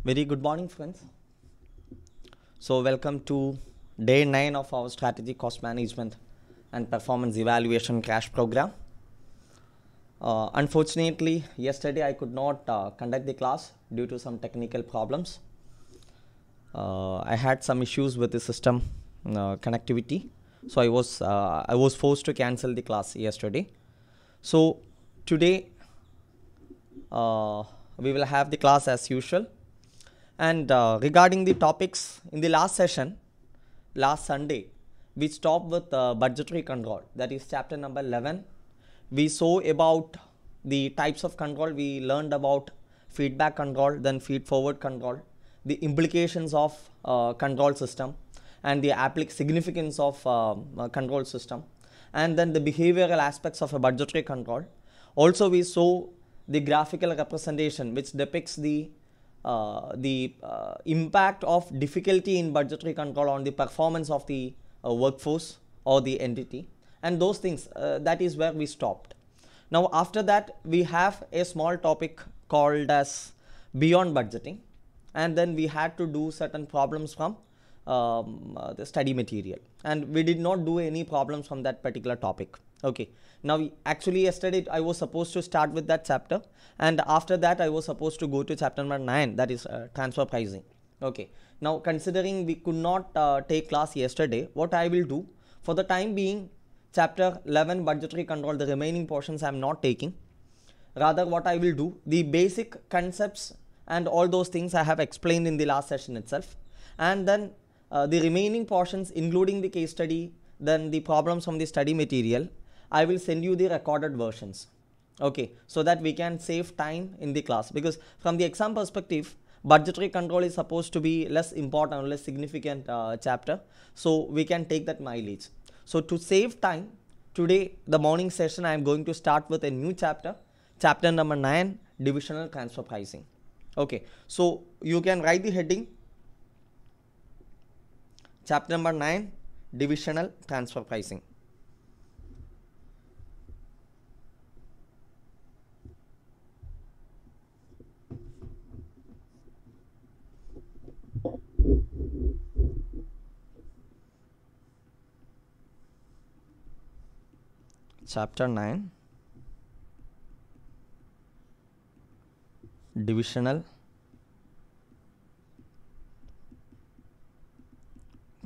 Very good morning, friends. So, welcome to day 9 of our strategy cost management and performance evaluation crash program. Unfortunately, yesterday I could not conduct the class due to some technical problems. I had some issues with the system connectivity, so I was forced to cancel the class yesterday. So today we will have the class as usual. And regarding the topics in the last session, last Sunday, we stopped with budgetary control. That is chapter number 11. We saw about the types of control. We learned about feedback control, then feed forward control, the implications of control system, and the significance of control system, and then the behavioral aspects of a budgetary control. Also, we saw the graphical representation which depicts the impact of difficulty in budgetary control on the performance of the workforce or the entity, and those things, that is where we stopped. Now after that we have a small topic called as beyond budgeting, and then we had to do certain problems from the study material, and we did not do any problems from that particular topic. Okay, now actually yesterday I was supposed to start with that chapter, and after that I was supposed to go to chapter number 9, that is transfer pricing. Okay, now considering we could not take class yesterday, what I will do for the time being, chapter 11 budgetary control, the remaining portions I am not taking. Rather, what I will do, the basic concepts and all those things I have explained in the last session itself, and then the remaining portions including the case study, then the problems from the study material, I will send you the recorded versions. Okay, so that we can save time in the class, because from the exam perspective, budgetary control is supposed to be less important or less significant chapter, so we can take that mileage. So to save time, today the morning session I am going to start with a new chapter, chapter number 9, divisional transfer pricing. Okay, so you can write the heading, chapter number 9, divisional transfer pricing. Chapter 9, divisional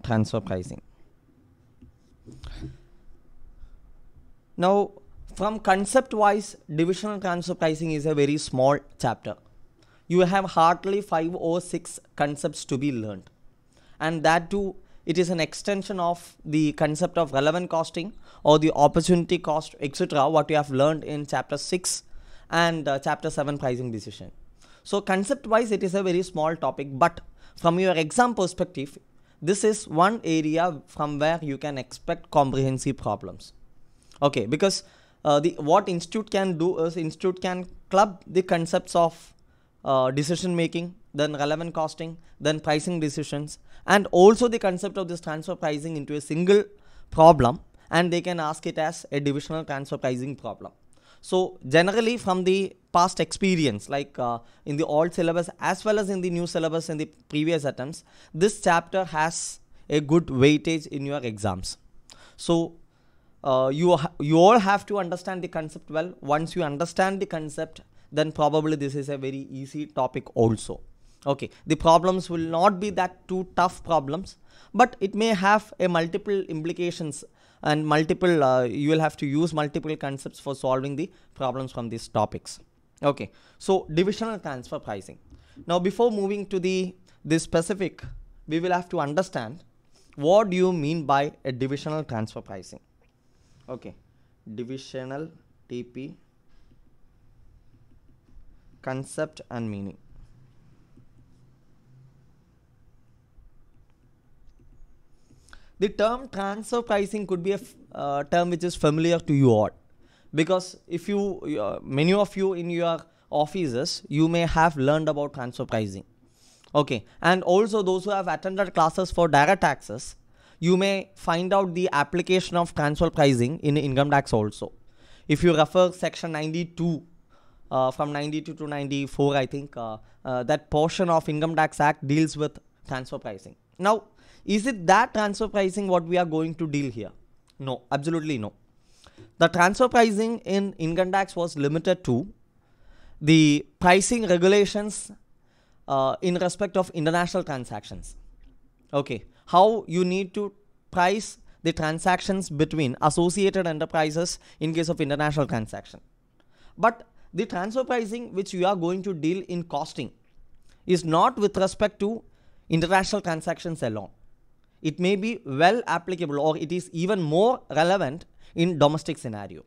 transfer pricing. Now, from concept wise, divisional transfer pricing is a very small chapter. You have hardly 5 or 6 concepts to be learned, and that too, it is an extension of the concept of relevant costing or the opportunity cost, etc., what you have learned in chapter 6 and chapter 7 pricing decision. So concept wise it is a very small topic, but from your exam perspective, this is one area from where you can expect comprehensive problems. Okay, because what institute can do is institute can club the concepts of decision making, then relevant costing, then pricing decisions, and also the concept of this transfer pricing into a single problem, and they can ask it as a divisional transfer pricing problem. So generally from the past experience, like in the old syllabus as well as in the new syllabus in the previous attempts, this chapter has a good weightage in your exams. So you all have to understand the concept well. Once you understand the concept, then probably this is a very easy topic also. Okay, the problems will not be that too tough problems, but it may have a multiple implications and multiple you will have to use multiple concepts for solving the problems from these topics. Okay, so divisional transfer pricing. Now before moving to the specific, we will have to understand what do you mean by a divisional transfer pricing. Okay, divisional TP, concept and meaning. The term transfer pricing could be a term which is familiar to you all, because if many of you in your offices, you may have learned about transfer pricing. Okay, and also those who have attended classes for direct taxes, you may find out the application of transfer pricing in income tax also. If you refer section 92 from 92 to 94, I think, that portion of Income Tax Act deals with transfer pricing. Now, is it that transfer pricing what we are going to deal here? No, absolutely no. The transfer pricing in income tax was limited to the pricing regulations in respect of international transactions. Okay, how you need to price the transactions between associated enterprises in case of international transaction. But the transfer pricing which you are going to deal in costing is not with respect to international transactions alone. It may be well applicable, or it is even more relevant in domestic scenario.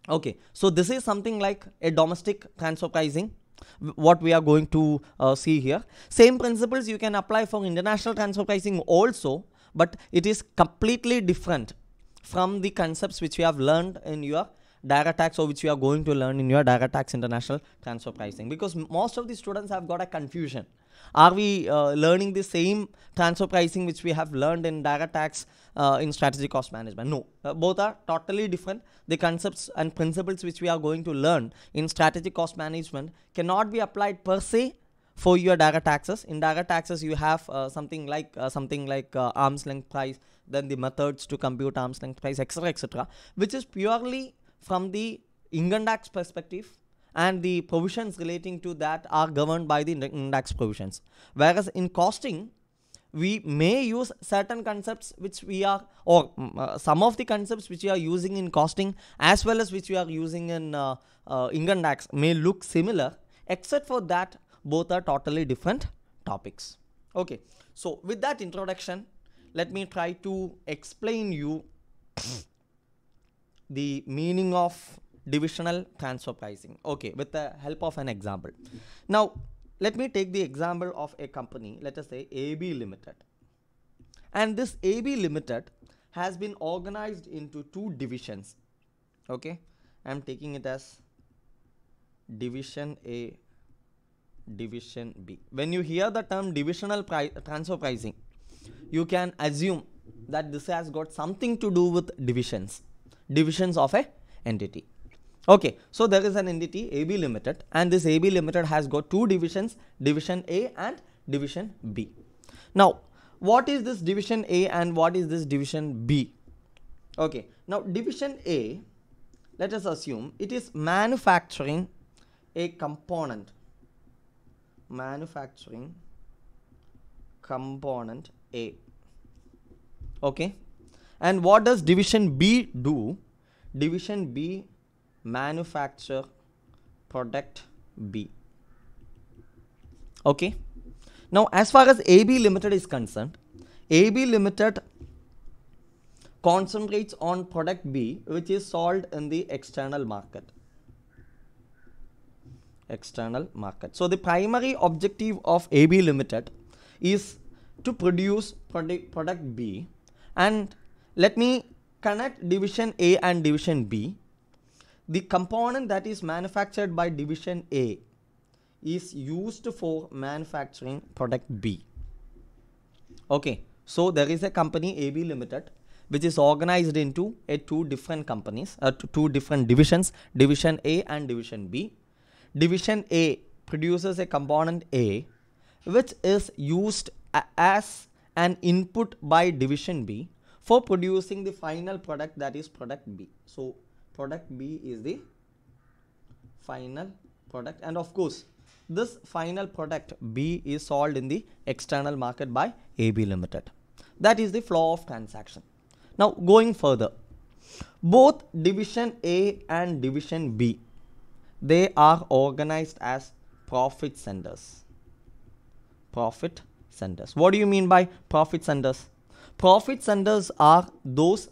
Okay, so this is something like a domestic transfer pricing, what we are going to see here. Same principles you can apply for international transfer pricing also, but it is completely different from the concepts which we have learned in your direct tax, or which you are going to learn in your direct tax international transfer pricing, because most of the students have got a confusion. Are we learning the same transfer pricing which we have learned in direct tax in strategic cost management? No, both are totally different. The concepts and principles which we are going to learn in strategic cost management cannot be applied per se for your direct taxes. In direct taxes, you have something like arm's length price, then the methods to compute arm's length price, etc., which is purely from the income tax perspective, and the provisions relating to that are governed by the income tax provisions. Whereas in costing, we may use certain concepts which we are, or some of the concepts which we are using in costing as well as which we are using in income tax may look similar, except for that both are totally different topics. Okay, so with that introduction, let me try to explain you the meaning of divisional transfer pricing, okay, with the help of an example. Now, let me take the example of a company, let us say AB Limited. And this AB Limited has been organized into two divisions. Okay, I am taking it as Division A, Division B. When you hear the term divisional transfer pricing, you can assume that this has got something to do with divisions of a entity. Okay, so there is an entity AB Limited, and this AB Limited has got two divisions, Division A and Division B. Now, what is this Division A and what is this Division B? Okay, now Division A, let us assume it is manufacturing a component, manufacturing component A. Okay, and what does Division B do? Division B manufacture product B. Okay, now as far as AB Limited is concerned, AB Limited concentrates on product B, which is sold in the external market. So the primary objective of AB Limited is to produce product B, and let me connect Division A and Division B. The component that is manufactured by Division A is used for manufacturing product B. Okay, so there is a company AB Limited which is organized into two different companies, two different divisions, Division A and Division B. Division A produces a component A which is used as an input by Division B for producing the final product, that is product B. So product B is the final product, and of course this final product B is sold in the external market by AB Limited. That is the flow of transaction. Now going further, both Division A and Division B, they are organized as profit centers. Profit centers. What do you mean by profit centers? Profit centers are those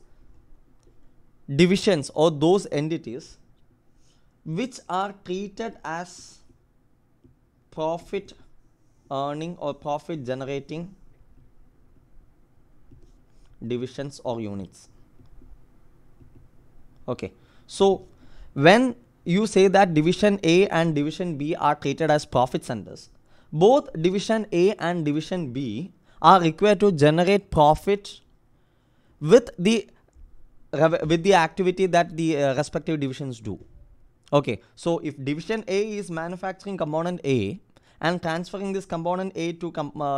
divisions or those entities which are treated as profit earning or profit generating divisions or units. Okay, so when you say that Division A and Division B are treated as profit centers, both Division A and Division B are required to generate profit with the activity that the respective divisions do. Okay, so if division A is manufacturing component A and transferring this component A to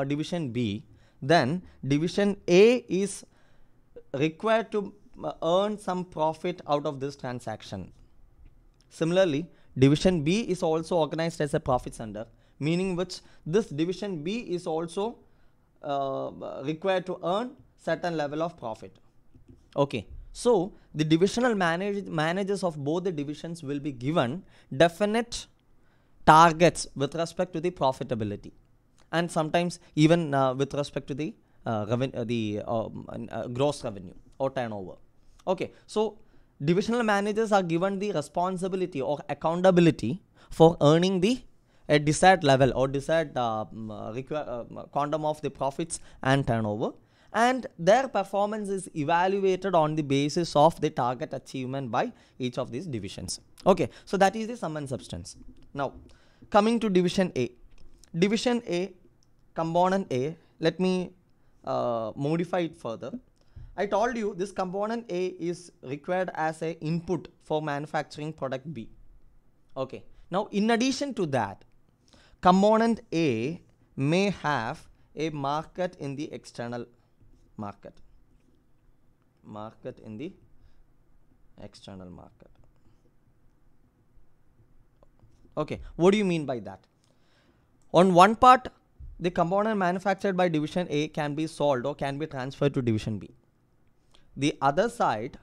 division B, then division A is required to earn some profit out of this transaction. Similarly, division B is also organized as a profit center, meaning which this division B is also required to earn certain level of profit. Okay, so the divisional managers of both the divisions will be given definite targets with respect to the profitability, and sometimes even with respect to the gross revenue or turnover. Okay, so divisional managers are given the responsibility or accountability for earning the desired level or desired quantum of the profits and turnover, and their performance is evaluated on the basis of the target achievement by each of these divisions. Okay, so that is the sum and substance. Now coming to division A. Division A, component A, let me modify it further. I told you this component A is required as a input for manufacturing product B. Okay, now in addition to that, component A may have a market in the external market. Market in the external market. Okay, what do you mean by that? On one part, the component manufactured by division A can be sold or can be transferred to division B. The other side,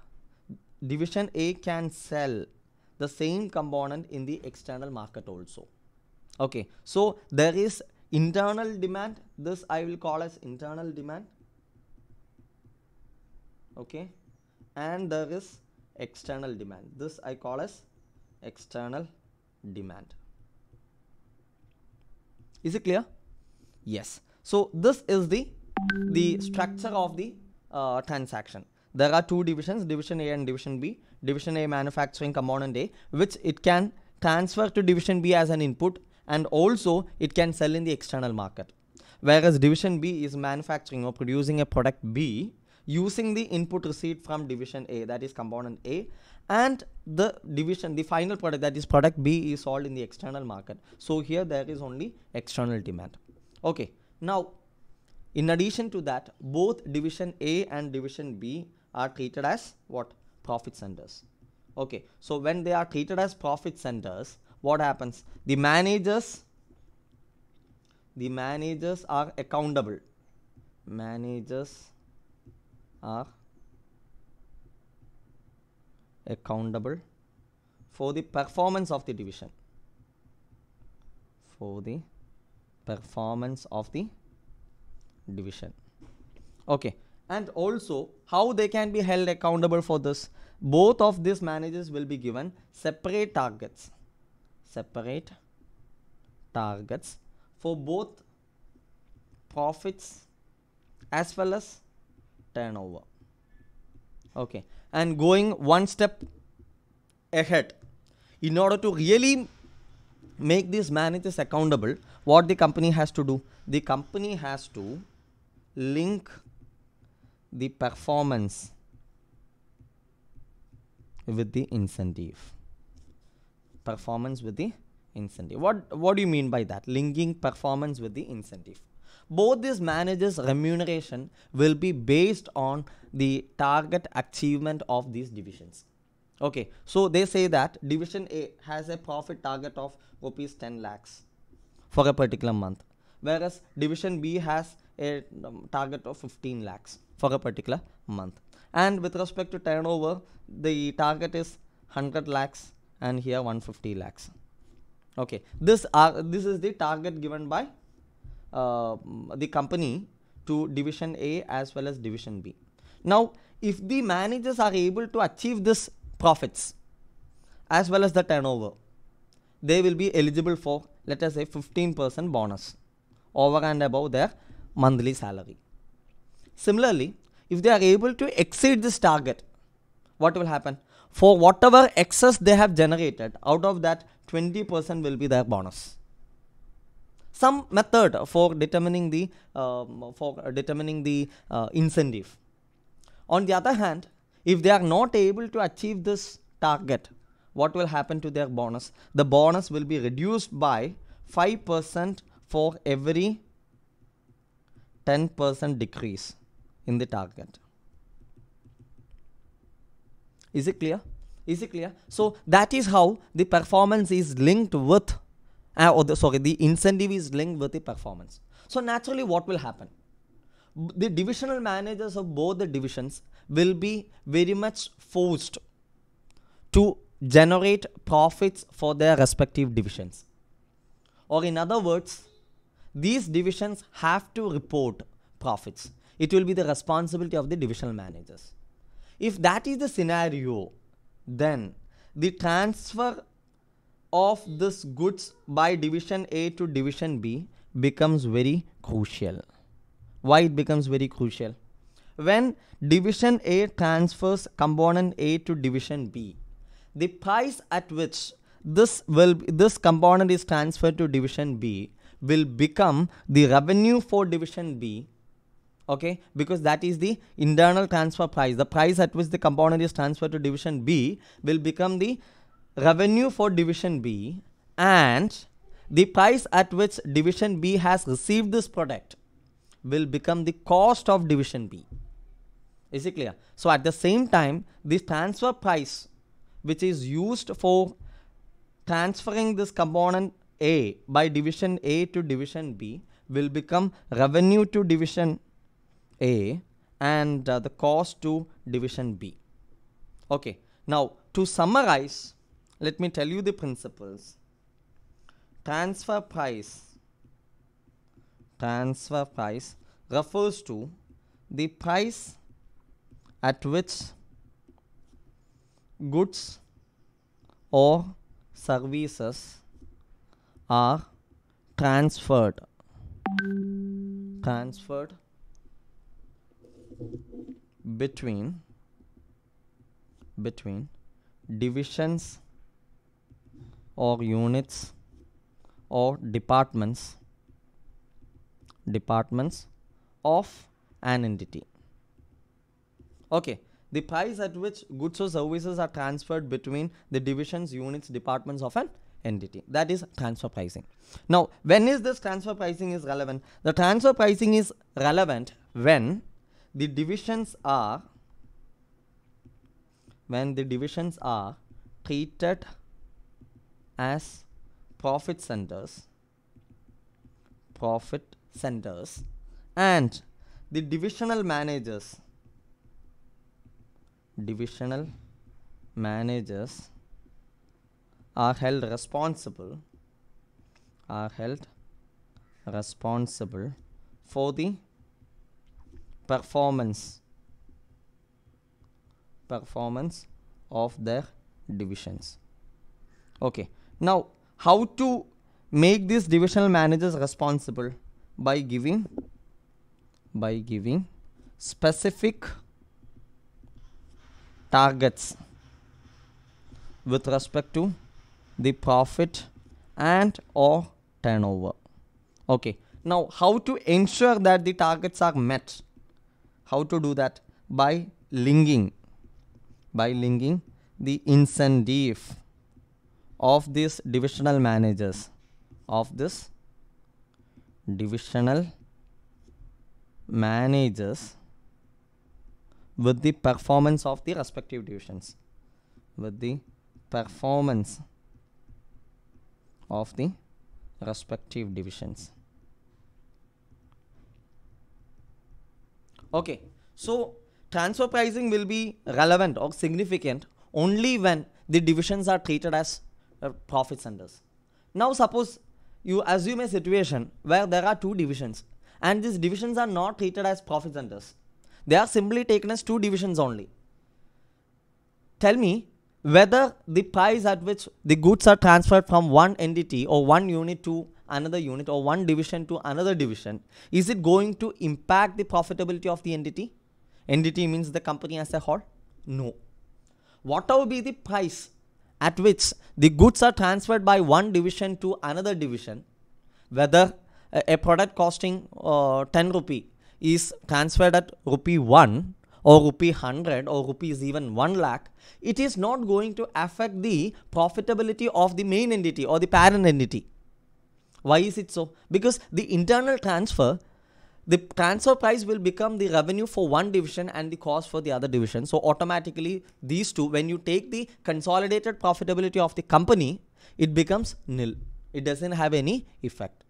division A can sell the same component in the external market also. Okay, so there is internal demand. This I will call as internal demand. Okay, and there is external demand. This I call as external demand. Is it clear? Yes. So this is the structure of the transaction. There are two divisions, division A and division B. Division A manufacturing component A, which it can transfer to division B as an input, and also it can sell in the external market. Whereas division B is manufacturing or producing a product B using the input received from division A, that is component A, and the final product, that is product B, is sold in the external market. So here there is only external demand. Okay, now in addition to that, both division A and division B are treated as what? Profit centers. Okay, so when they are treated as profit centers, what happens? The managers are accountable. Managers are accountable for the performance of the division. For the performance of the division. Okay, and also how they can be held accountable for this? Both of these managers will be given separate targets. Separate targets for both profits as well as turnover. Okay, and going one step ahead, in order to really make these managers accountable, what the company has to do? The company has to link the performance with the incentive. Performance with the incentive. What do you mean by that? Linking performance with the incentive. Both these managers' remuneration will be based on the target achievement of these divisions. Okay, so they say that division A has a profit target of rupees 10 lakhs for a particular month, whereas division B has a target of 15 lakhs for a particular month. And with respect to turnover, the target is 100 lakhs and here 150 lakhs. Okay, this is the target given by the company to division A as well as division B. Now, if the managers are able to achieve this profits as well as the turnover, they will be eligible for, let us say, 15% bonus over and above their monthly salary. Similarly, if they are able to exceed this target, what will happen? For whatever excess they have generated, out of that 20% will be their bonus. Some method for determining the incentive. On the other hand, if they are not able to achieve this target, what will happen to their bonus? The bonus will be reduced by 5% for every 10% decrease in the target. Is it clear? Is it clear? So that is how the performance is linked with, the incentive is linked with the performance. So naturally what will happen? The divisional managers of both the divisions will be very much forced to generate profits for their respective divisions. Or in other words, these divisions have to report profits. It will be the responsibility of the divisional managers. If that is the scenario, then the transfer of this goods by division A to division B becomes very crucial. Why it becomes very crucial? When division A transfers component A to division B, the price at which this component is transferred to division B will become the revenue for division B. Okay, because that is the internal transfer price. The price at which the component is transferred to division B will become the revenue for division B, and the price at which division B has received this product will become the cost of division B. Is it clear? So at the same time, the transfer price which is used for transferring this component A by division A to division B will become revenue to division A and the cost to division B. Okay, now to summarize, let me tell you the principles. Transfer price refers to the price at which goods or services are transferred between divisions or units or departments of an entity. Okay, the price at which goods or services are transferred between the divisions, units, departments of an entity. That is transfer pricing. Now, when is this transfer pricing is relevant? The transfer pricing is relevant when the divisions are treated as profit centers and the divisional managers are held responsible for the performance of their divisions. Okay, now how to make these divisional managers responsible? By giving specific targets with respect to the profit and or turnover. Okay, now how to ensure that the targets are met? How to do that? By linking the incentive of these divisional managers with the performance of the respective divisions. Okay, so transfer pricing will be relevant or significant only when the divisions are treated as profit centers. Now suppose you assume a situation where there are two divisions and these divisions are not treated as profit centers. They are simply taken as two divisions only. Tell me whether the price at which the goods are transferred from one entity or one unit to another unit or one division to another division, is it going to impact the profitability of the entity? Entity means the company as a whole? No. Whatever be the price at which the goods are transferred by one division to another division, whether a product costing 10 rupee is transferred at rupee 1 or rupee 100 or rupees even 1 lakh, it is not going to affect the profitability of the main entity or the parent entity. Why is it so? Because the internal transfer, the transfer price will become the revenue for one division and the cost for the other division. So automatically these two, when you take the consolidated profitability of the company, it becomes nil. It doesn't have any effect.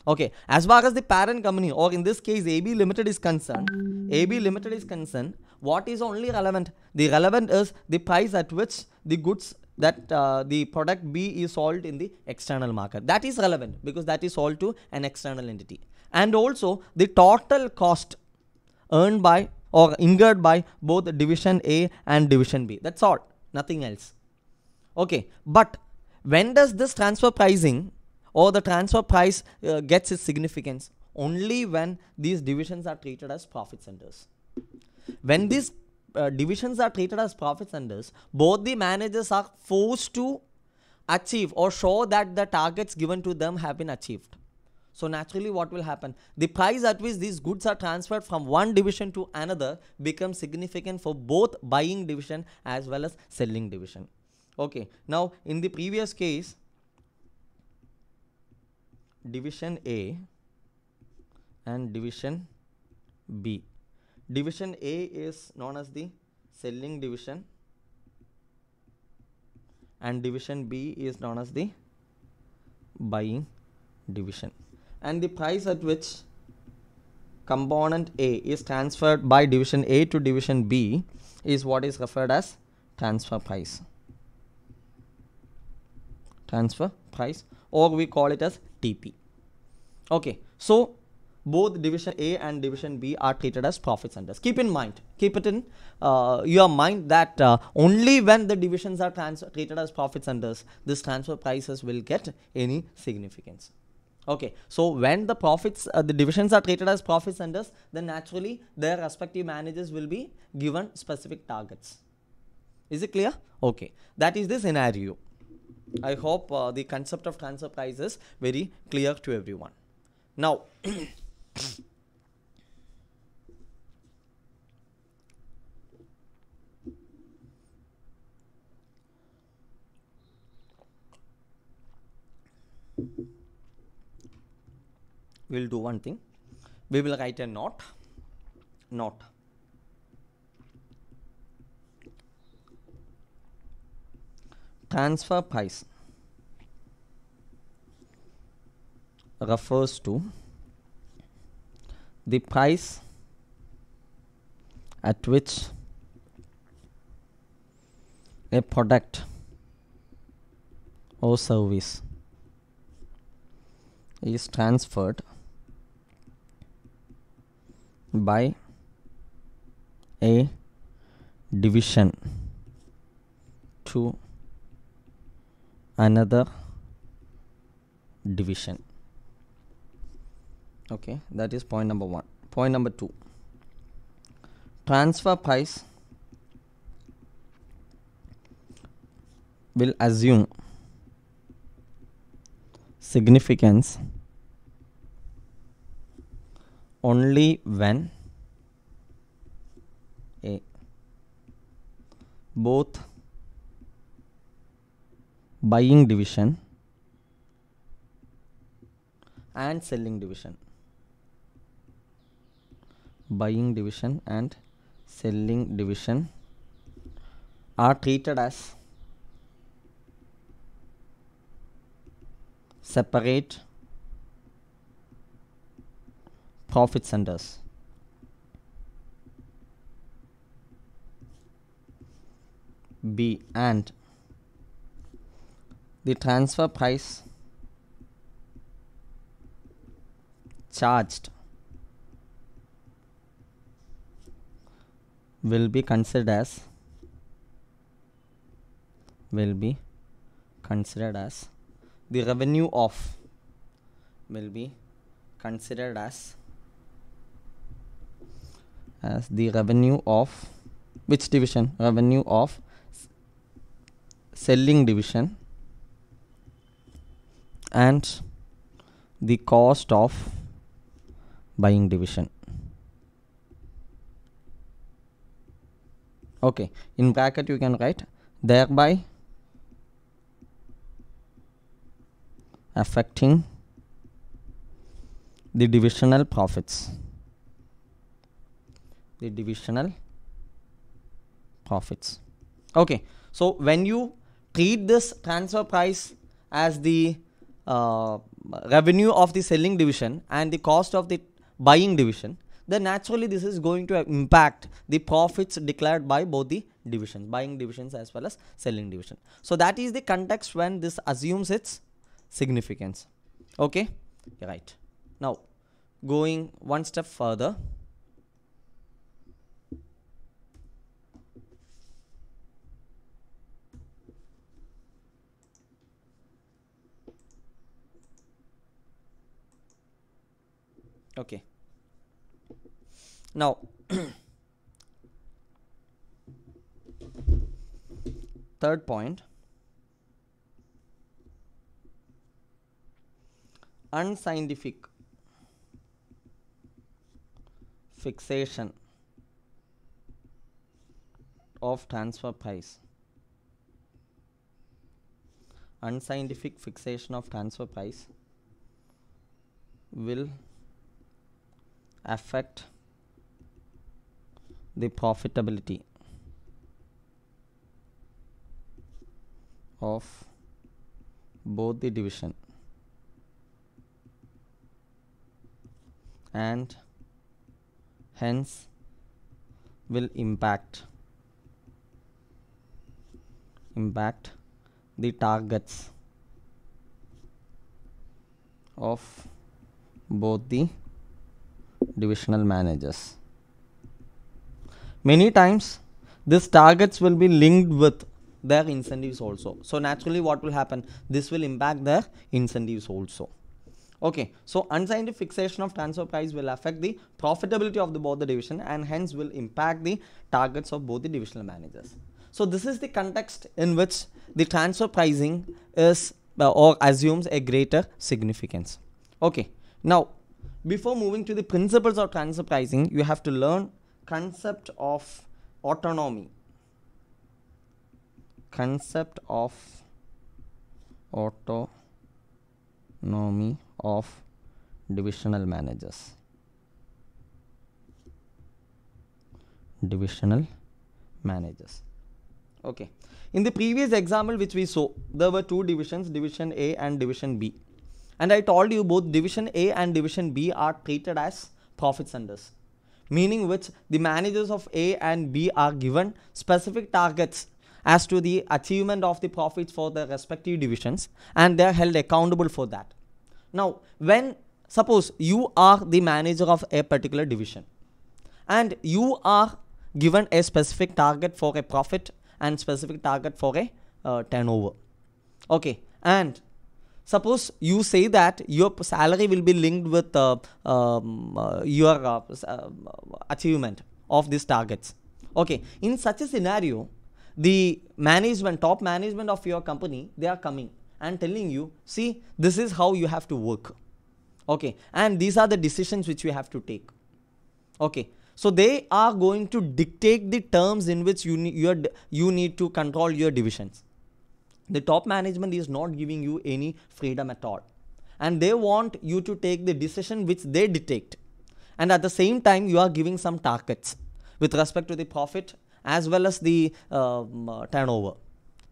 Okay, as far as the parent company, or in this case AB Limited is concerned, what is only relevant? The relevant is the price at which the goods that the product B is sold in the external market. That is relevant because that is sold to an external entity. And also the total cost earned by or incurred by both division A and division B. That's all, nothing else. Okay, but when does this transfer pricing or the transfer price gets its significance? Only when these divisions are treated as profit centers. When these divisions are treated as profit centers, both the managers are forced to achieve or show that the targets given to them have been achieved. So naturally what will happen? The price at which these goods are transferred from one division to another becomes significant for both buying division as well as selling division. Okay, now in the previous case, division A and division B. Division A is known as the selling division and division B is known as the buying division. And the price at which component A is transferred by division A to division B is what is referred as transfer price. Transfer price, or we call it as TP. Okay, so both division A and division B are treated as profit centers. Keep in mind, keep it in your mind that only when the divisions are treated as profit centers, this transfer prices will get any significance. Okay, so when the profits, the divisions are treated as profit centers, then naturally their respective managers will be given specific targets. Is it clear? Okay, that is the scenario. I hope the concept of transfer price is very clear to everyone. Now, we'll do one thing. We will write a note. Transfer price refers to the price at which a product or service is transferred by a division to another division. Okay, that is point number 1. Point number 2, transfer price will assume significance only when A, both buying division and selling division are treated as separate profit centers. B, and the transfer price charged will be considered as the revenue of the revenue of which division? Revenue of selling division and the cost of buying division. Okay, in bracket you can write thereby affecting the divisional profits. The divisional profits. Okay, so when you treat this transfer price as the revenue of the selling division and the cost of the buying division, then naturally this is going to impact the profits declared by both the divisions, buying divisions as well as selling division. So that is the context when this assumes its significance. Okay, right. Now going one step further, okay, now third point, unscientific fixation of transfer price. Unscientific fixation of transfer price will affect the profitability of both the division and hence will impact the targets of both the divisional managers. Many times these targets will be linked with their incentives also. So naturally what will happen? This will impact their incentives also. Okay, so unscientific fixation of transfer price will affect the profitability of both the division and hence will impact the targets of both the divisional managers. So this is the context in which the transfer pricing is or assumes a greater significance. Okay, now before moving to the principles of transfer pricing, you have to learn concept of autonomy. Concept of autonomy of divisional managers. Divisional managers. Okay. In the previous example which we saw, there were two divisions, division A and division B. And I told you both division A and division B are treated as profit centers, meaning which the managers of A and B are given specific targets as to the achievement of the profits for the respective divisions and they are held accountable for that. Now, when suppose you are the manager of a particular division and you are given a specific target for a profit and specific target for a turnover. Okay, and suppose you say that your salary will be linked with your achievement of these targets. Okay, in such a scenario, the management, top management of your company, they are coming and telling you, see, this is how you have to work. Okay, and these are the decisions which you have to take. Okay, so they are going to dictate the terms in which you need to control your divisions. The top management is not giving you any freedom at all, and they want you to take the decision which they dictate, and at the same time you are giving some targets with respect to the profit as well as the turnover.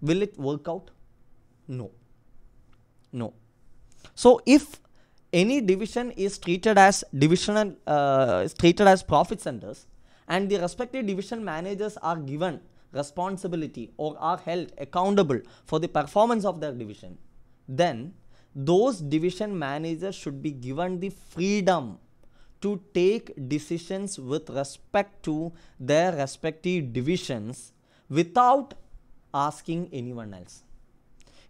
Will it work out? No. So if any division is treated as profit centers and the respective division managers are given responsibility or are held accountable for the performance of their division, then those division managers should be given the freedom to take decisions with respect to their respective divisions without asking anyone else.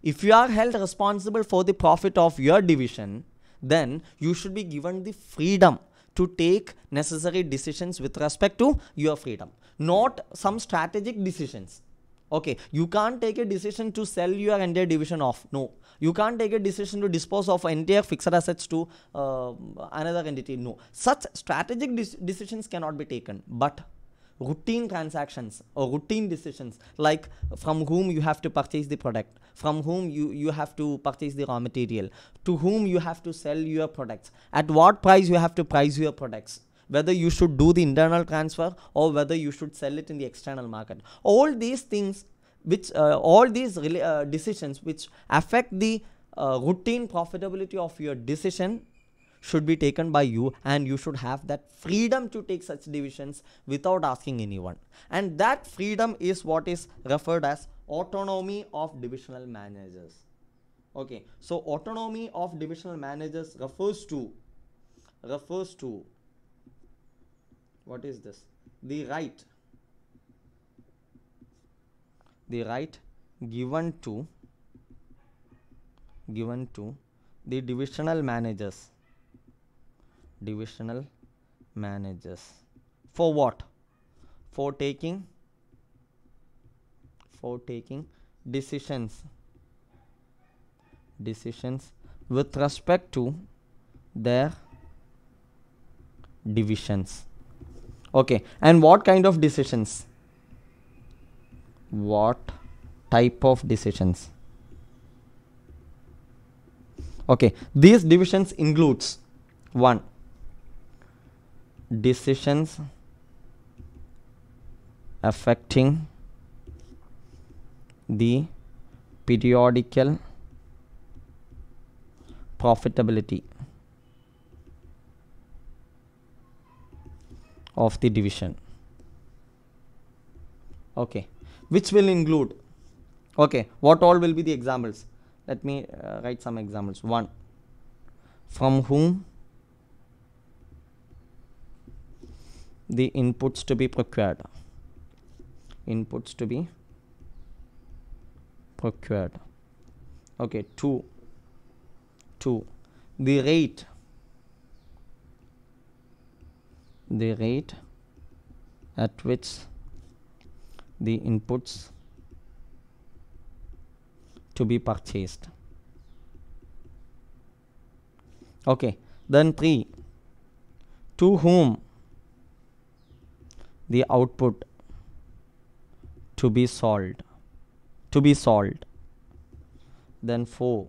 If you are held responsible for the profit of your division, then you should be given the freedom to take necessary decisions with respect to your freedom, not some strategic decisions. Okay, you can't take a decision to sell your entire division off. No, you can't take a decision to dispose of entire fixed assets to another entity. No, such strategic decisions cannot be taken. But routine transactions or routine decisions, like from whom you have to purchase the product, from whom you have to purchase the raw material, to whom you have to sell your products, at what price you have to price your products, whether you should do the internal transfer or whether you should sell it in the external market. All these things which all these decisions which affect the routine profitability of your decision should be taken by you, and you should have that freedom to take such decisions without asking anyone. And that freedom is what is referred as autonomy of divisional managers. Okay, so autonomy of divisional managers refers to what is this? The right given to the divisional managers for what? For taking decisions with respect to their divisions. Okay, and what kind of decisions? What type of decisions? Okay, these divisions includes: 1. Decisions affecting the periodical profitability of the division. Okay, which will include, okay, what all will be the examples? Let me write some examples. 1. From whom the inputs to be procured. Okay, 2. The rate at which the inputs to be purchased. Okay, then 3. To whom the output to be sold. Then 4.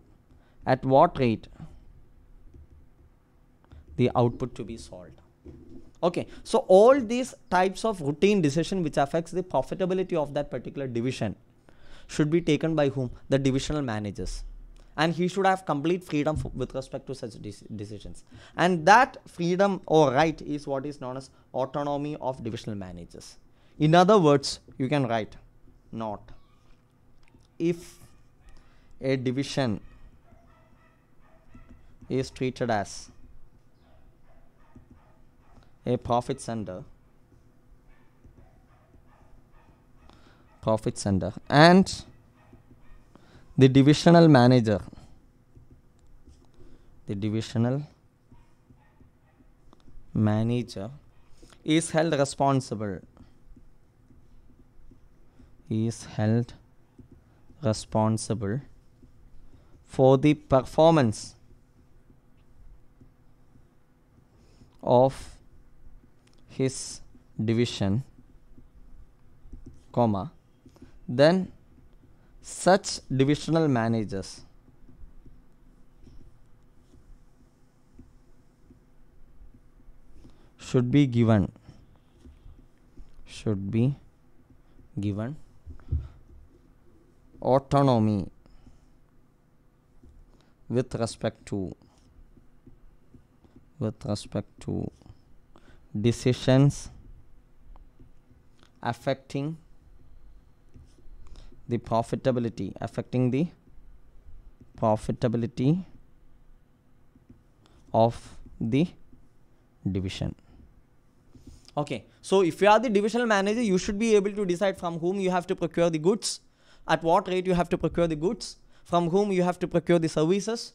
At what rate the output to be sold. Okay, so all these types of routine decision which affects the profitability of that particular division should be taken by whom? The divisional managers. And he should have complete freedom with respect to such decisions. And that freedom or right is what is known as autonomy of divisional managers. In other words, you can write not. If a division is treated as a profit center and the divisional manager is held responsible for the performance of his division, then such divisional managers should be given autonomy with respect to decisions affecting the profitability of the division. Okay, so if you are the divisional manager, you should be able to decide from whom you have to procure the goods, at what rate you have to procure the goods, from whom you have to procure the services,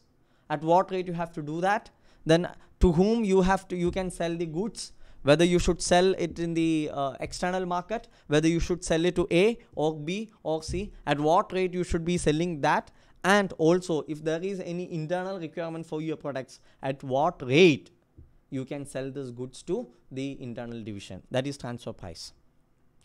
at what rate you have to do that, then to whom you can sell the goods, whether you should sell it in the external market, whether you should sell it to A or B or C, at what rate you should be selling that, and also if there is any internal requirement for your products, at what rate you can sell these goods to the internal division. That is transfer price.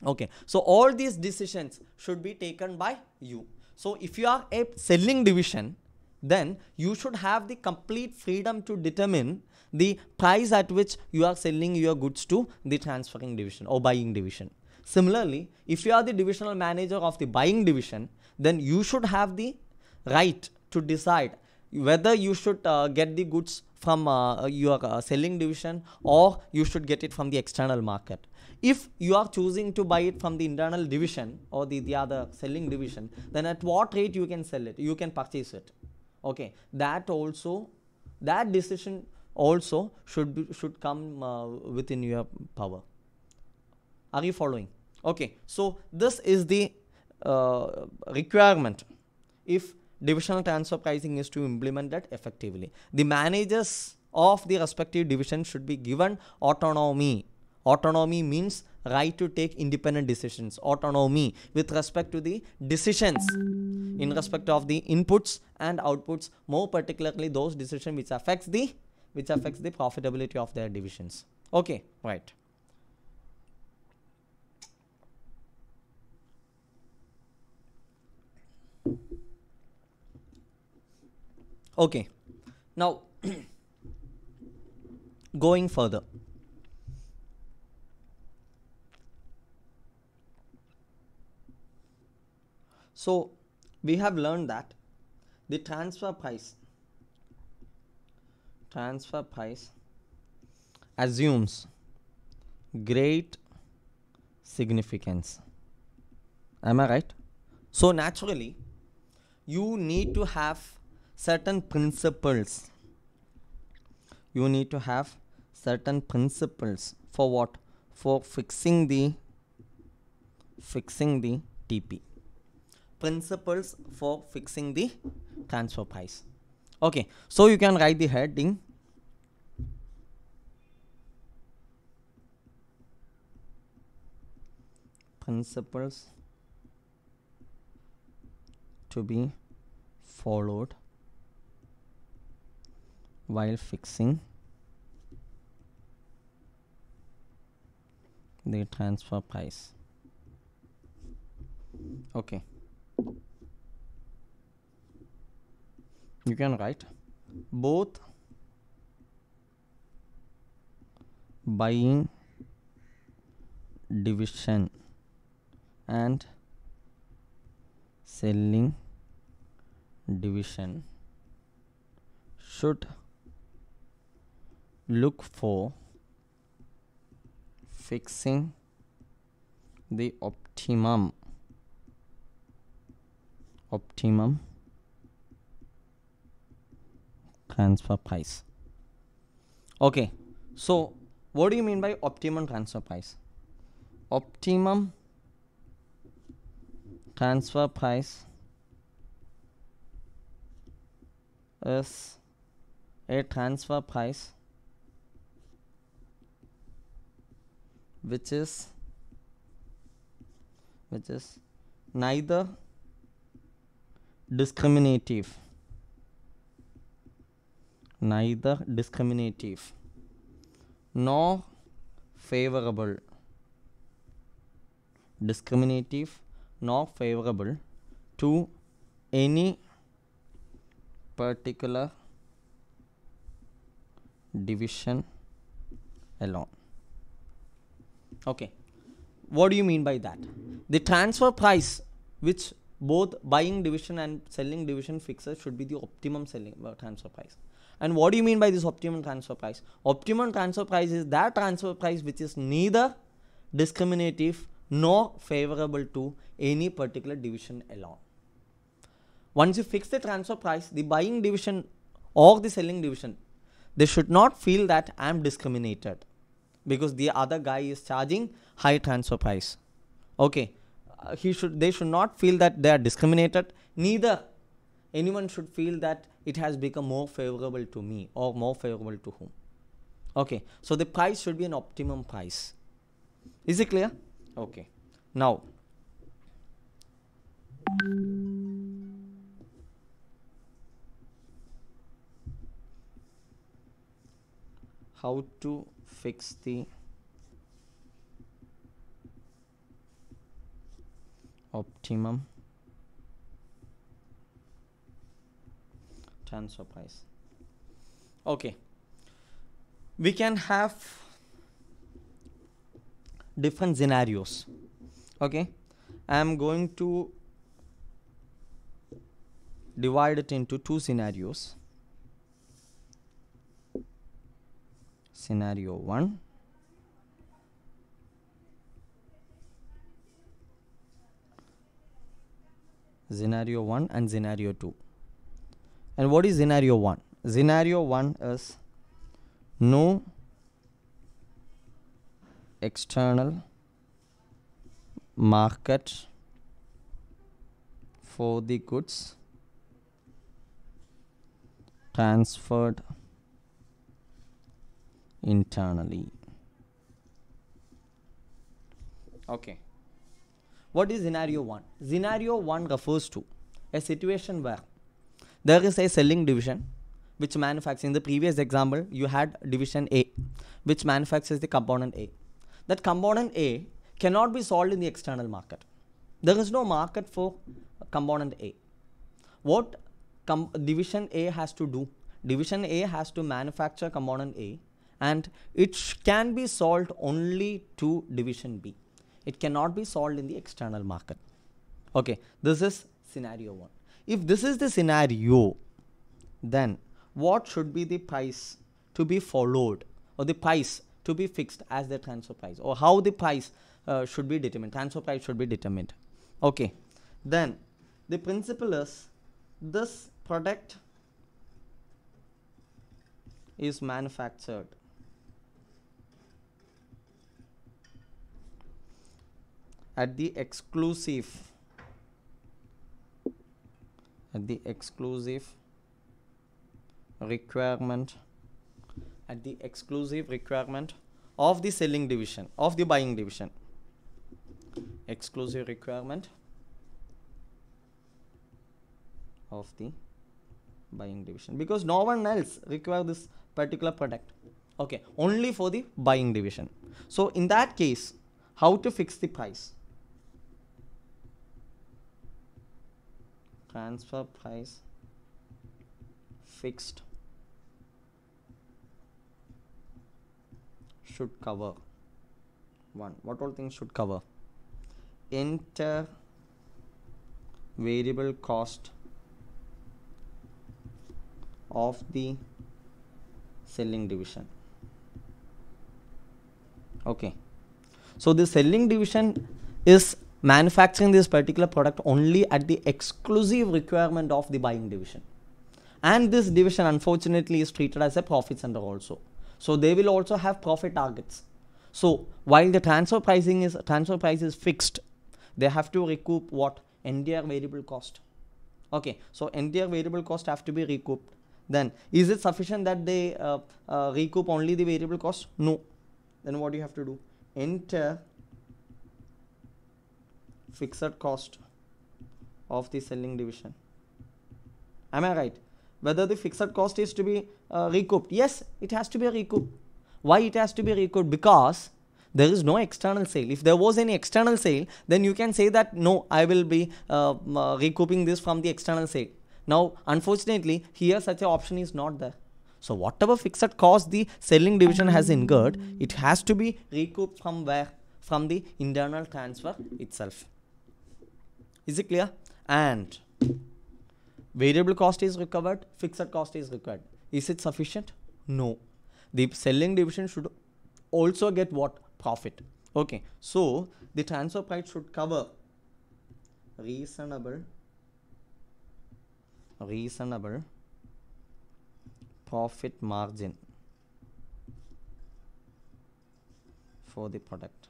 Okay, so all these decisions should be taken by you. So if you are a selling division, then you should have the complete freedom to determine the price at which you are selling your goods to the transferring division or buying division. Similarly, if you are the divisional manager of the buying division, then you should have the right to decide whether you should get the goods from your selling division, or you should get it from the external market. If you are choosing to buy it from the internal division or the other selling division, then at what rate you can sell it, you can purchase it. Okay, that decision also should come within your power. Are you following? Okay, so this is the requirement if divisional transfer pricing is to be implemented effectively. The managers of the respective division should be given autonomy. Autonomy means right to take independent decisions. Autonomy with respect to the decisions in respect of the inputs and outputs, more particularly those decisions which affects the profitability of their divisions. Okay, right. Okay, now going further. So we have learned that the transfer price assumes great significance. Am I right? So naturally, you need to have certain principles. You need to have certain principles for what? For fixing the TP. Principles for fixing the transfer price. Okay, so you can write the heading principles to be followed while fixing the transfer price. Okay, you can write both buying division and selling division should look for fixing the optimum transfer price. Okay, so what do you mean by optimum transfer price? Optimum transfer price is a transfer price which is neither discriminative nor favorable to any particular division alone. Okay, what do you mean by that? The transfer price which both buying division and selling division fixes should be the optimum selling transfer price. And what do you mean by this optimum transfer price? Optimum transfer price is that transfer price which is neither discriminative nor favorable to any particular division alone. Once you fix the transfer price, the buying division or the selling division, they should not feel that I am discriminated because the other guy is charging high transfer price. Okay, they should not feel that they are discriminated. Neither anyone should feel that it has become more favorable to me or more favorable to whom. Okay, so the price should be an optimum price. Is it clear? Okay, now how to fix the optimum transfer price. Okay, we can have different scenarios. Okay, I am going to divide it into two scenarios. Scenario 1, scenario 1 and scenario 2. And what is scenario 1? Scenario 1 is no external market for the goods transferred internally. Okay. What is scenario 1? Scenario 1 refers to a situation where there is a selling division which manufactures. In the previous example, you had division A which manufactures the component A. That component A cannot be sold in the external market. There is no market for component A. What division A has to do? Division A has to manufacture component A, and it can be sold only to division B. It cannot be sold in the external market. Okay, this is scenario 1. If this is the scenario, then what should be the price to be followed, or the price to be fixed as the transfer price, or how the price should be determined, transfer price should be determined. Okay, then the principle is this product is manufactured at the exclusive requirement of the selling division, of the buying division. Exclusive requirement of the buying division, because no one else requires this particular product. Okay, only for the buying division. So in that case, how to fix the price? Transfer price fixed should cover one. What all things should cover? Enter variable cost of the selling division. Okay, so the selling division is manufacturing this particular product only at the exclusive requirement of the buying division, and this division unfortunately is treated as a profit center also, so they will also have profit targets. So while the transfer price is fixed, they have to recoup what? Entire variable cost. Okay, so entire variable cost have to be recouped. Then is it sufficient that they recoup only the variable cost? No. Then what do you have to do? Enter fixed cost of the selling division. Am I right? Whether the fixed cost is to be recouped? Yes, it has to be recouped. Why it has to be recouped? Because there is no external sale. If there was any external sale, then you can say that no, I will be recouping this from the external sale. Now, unfortunately, here such an option is not there. So whatever fixed cost the selling division has incurred, it has to be recouped from where? From the internal transfer itself. Is it clear? And variable cost is recovered, fixed cost is required. Is it sufficient? No. The selling division should also get what? Profit. Okay, so the transfer price should cover reasonable profit margin for the product.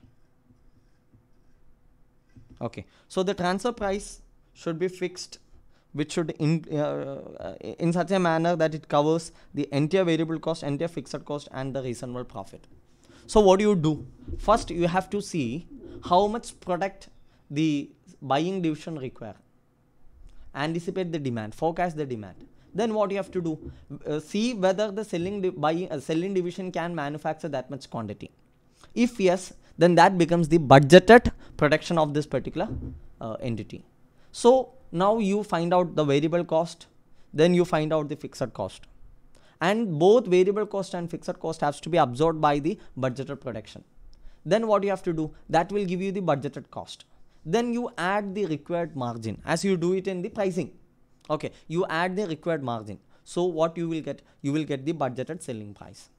Okay, so the transfer price should be fixed, which should in such a manner that it covers the entire variable cost, entire fixed cost, and the reasonable profit. So what do you do? First, you have to see how much product the buying division require. Anticipate the demand, forecast the demand. Then what you have to do? See whether the selling division can manufacture that much quantity. If yes, then that becomes the budgeted production of this particular entity. So now you find out the variable cost, then you find out the fixed cost, and both variable cost and fixed cost has to be absorbed by the budgeted production. Then what you have to do, that will give you the budgeted cost. Then you add the required margin as you do it in the pricing. Okay, you add the required margin. So what you will get the budgeted selling price,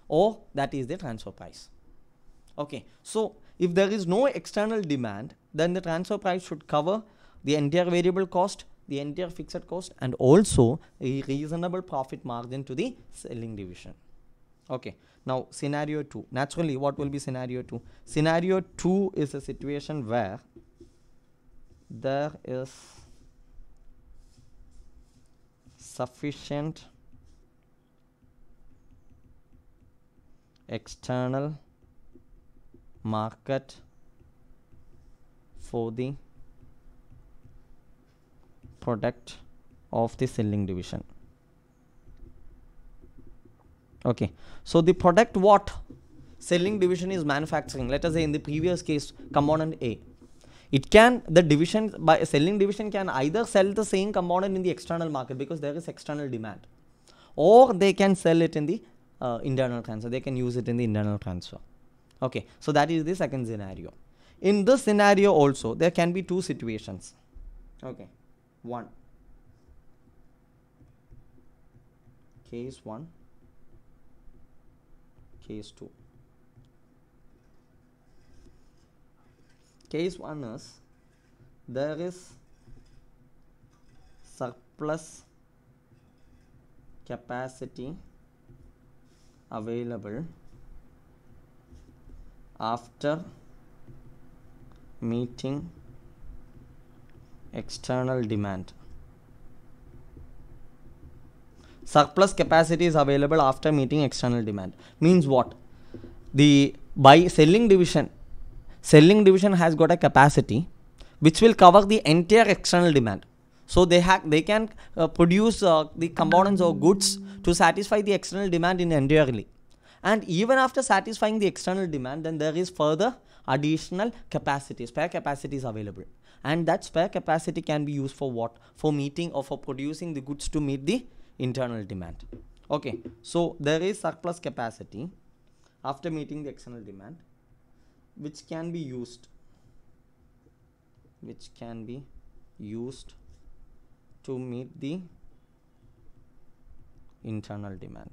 or that is the transfer price. Okay, so if there is no external demand, then the transfer price should cover the entire variable cost, the entire fixed cost, and also a reasonable profit margin to the selling division. Okay, now scenario 2. Naturally, what will be scenario 2? Scenario 2 is a situation where there is sufficient external market for the product of the selling division. Okay, so the product what selling division is manufacturing, let us say in the previous case component A, it can, the division by selling division can either sell the same component in the external market because there is external demand, or they can sell it in the internal transfer, they can use it in the internal transfer. Okay, so that is the second scenario. In this scenario also there can be two situations. Okay, one, case 1, case 2. Case 1 is there is surplus capacity available after meeting external demand. Surplus capacity is available after meeting external demand means what? The by selling division has got a capacity which will cover the entire external demand. So they can produce the components or goods to satisfy the external demand entirely. And even after satisfying the external demand, then there is further additional capacity, spare capacity is available. And that spare capacity can be used for what? For meeting or for producing the goods to meet the internal demand. Okay, so there is surplus capacity after meeting the external demand which can be used to meet the internal demand.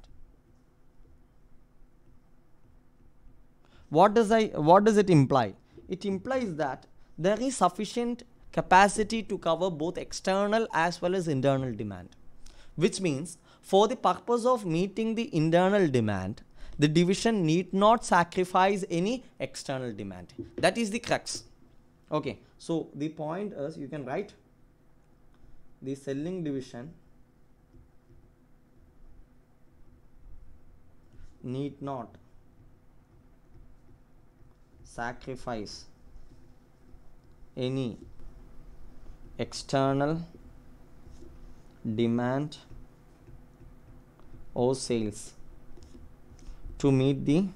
What does it imply? It implies that there is sufficient capacity to cover both external as well as internal demand, which means for the purpose of meeting the internal demand, the division need not sacrifice any external demand. That is the crux. Okay, so the point is, you can write the selling division need not sacrifice any external demand or sales to meet the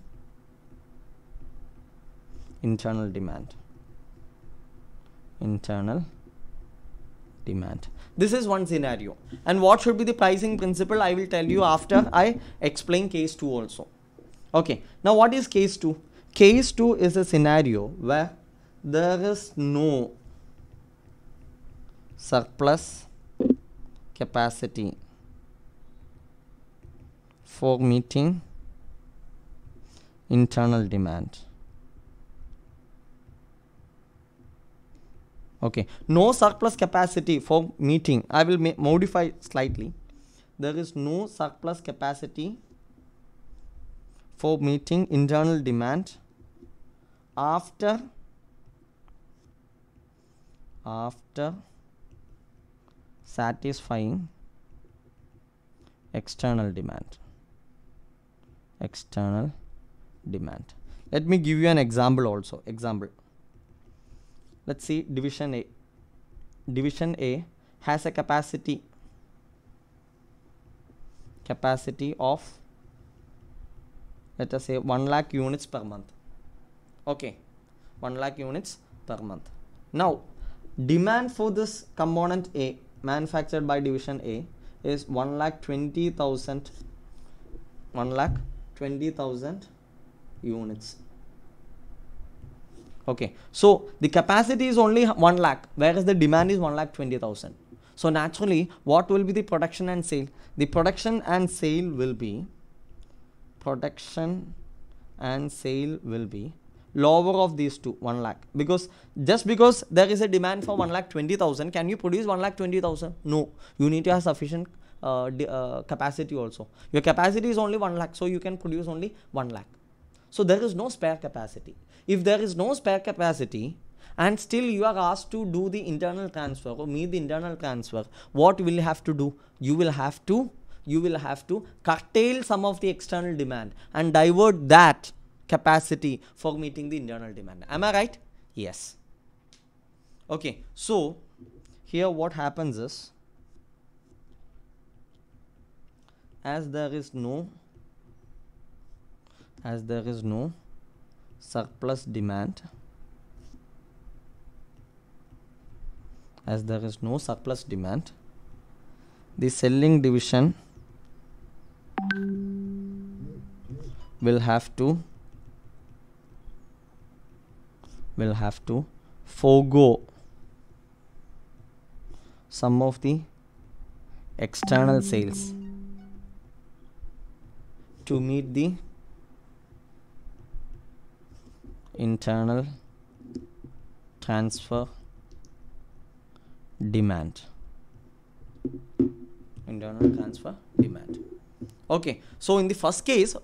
internal demand. This is one scenario. And what should be the pricing principle? I will tell you after I explain case 2 also. Okay, now what is case 2? Case 2 is a scenario where there is no surplus capacity for meeting internal demand. Okay, no surplus capacity for meeting. I will modify slightly. There is no surplus capacity for meeting internal demand after satisfying external demand. Let me give you an example also. Let's see division A. Division A has a capacity of, let us say, 1 lakh units per month. Okay, 1 lakh units per month. Now, demand for this component A manufactured by division A is 1,20,000 units. Okay, so the capacity is only 1 lakh, whereas the demand is 1,20,000. So naturally, what will be the production and sale? The production and sale will be lower of these two, 1 lakh, because just because there is a demand for 1,20,000, can you produce 1,20,000? No, you need to have sufficient capacity also. Your capacity is only 1 lakh, so you can produce only 1 lakh. So there is no spare capacity. If there is no spare capacity and still you are asked to do the internal transfer or meet the internal transfer, what will you have to do? You will have to curtail some of the external demand and divert that capacity for meeting the internal demand. Am I right? Yes. Okay, so here what happens is, as there is no surplus demand, the selling division will have to forego some of the external sales to meet the internal transfer demand. Okay, so in the first case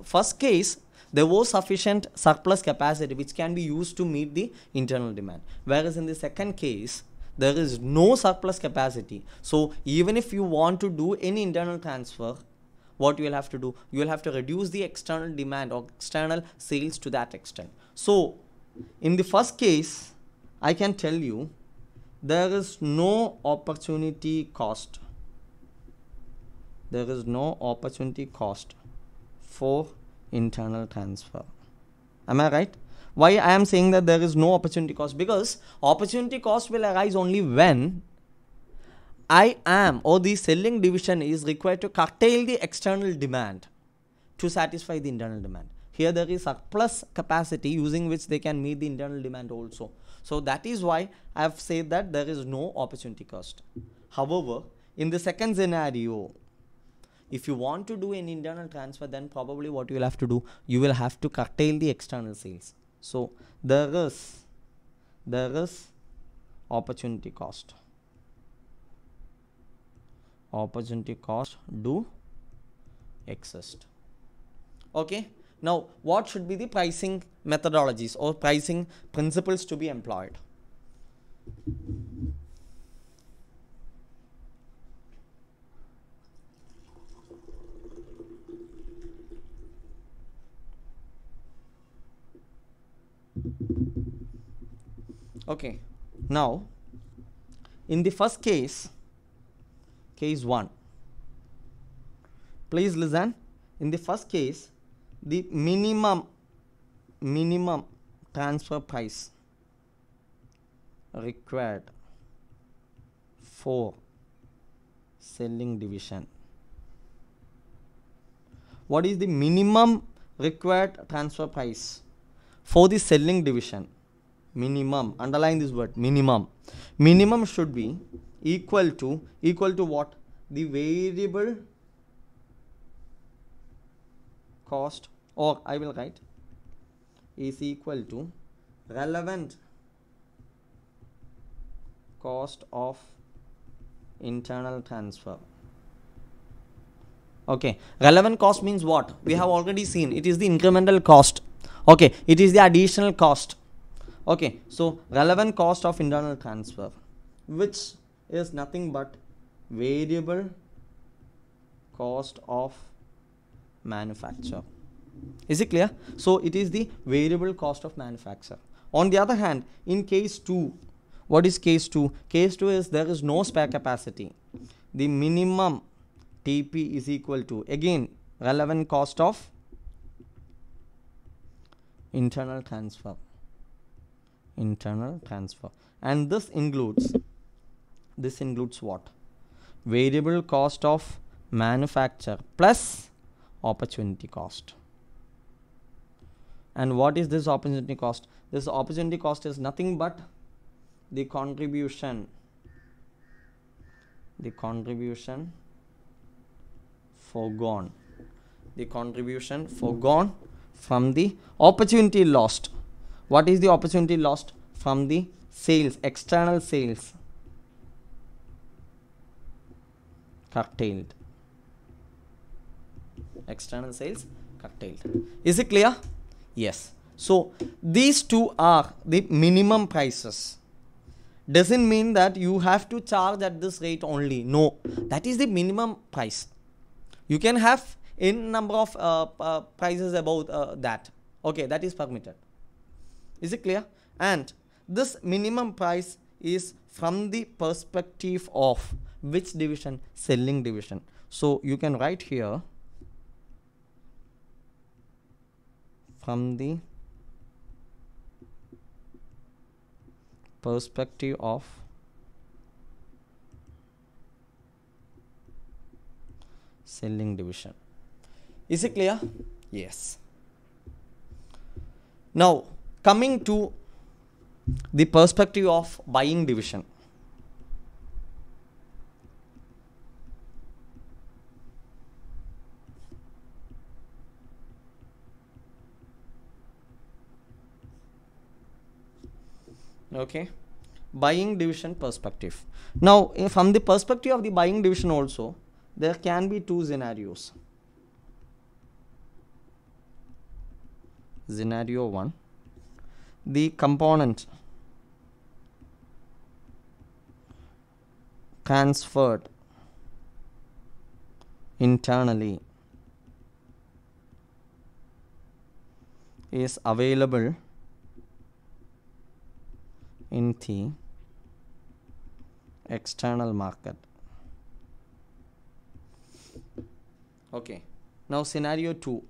there was sufficient surplus capacity which can be used to meet the internal demand, whereas in the second case there is no surplus capacity. So even if you want to do any internal transfer, what you will have to do? You will have to reduce the external demand or external sales to that extent. So in the first case, I can tell you there is no opportunity cost. For internal transfer. Am I right? Why I am saying that there is no opportunity cost? Because opportunity cost will arise only when I am or the selling division is required to curtail the external demand to satisfy the internal demand. Here there is surplus capacity using which they can meet the internal demand also. So that is why I have said that there is no opportunity cost. However, in the second scenario, if you want to do an internal transfer, then probably what you will have to do, you will have to curtail the external sales. So there is opportunity cost. Opportunity cost do exist. Okay. Now, what should be the pricing methodologies or pricing principles to be employed? Okay. Now, in the first case 1, please listen. In the first case, the minimum transfer price required for selling division. What is the minimum required transfer price for the selling division? Minimum, underline this word, minimum. Minimum should be equal to what? The variable cost, or I will write is equal to relevant cost of internal transfer. Okay, relevant cost means what? We have already seen it is the incremental cost. Okay, it is the additional cost. Okay, so relevant cost of internal transfer, which is nothing but variable cost of manufacture. Is it clear? So it is the variable cost of manufacture. On the other hand, in case 2, what is case 2? Case 2 is there is no spare capacity. The minimum TP is equal to, again, relevant cost of internal transfer. internal transfer. And this includes what? Variable cost of manufacture plus opportunity cost. And what is this opportunity cost? This opportunity cost is nothing but the contribution foregone from the opportunity lost. What is the opportunity lost? From the sales, external sales curtailed. External sales curtailed. Is it clear? Yes. So these two are the minimum prices. Doesn't mean that you have to charge at this rate only. No, that is the minimum price. You can have n number of prices above that. Okay, that is permitted. Is it clear? And this minimum price is from the perspective of which division? Selling division. So you can write here from the perspective of selling division. Is it clear? Yes. Now coming to the perspective of buying division. Okay, buying division perspective. Now from the perspective of the buying division also, there can be two scenarios. Scenario 1, the component transferred internally is available in the external market. Okay, now scenario 2,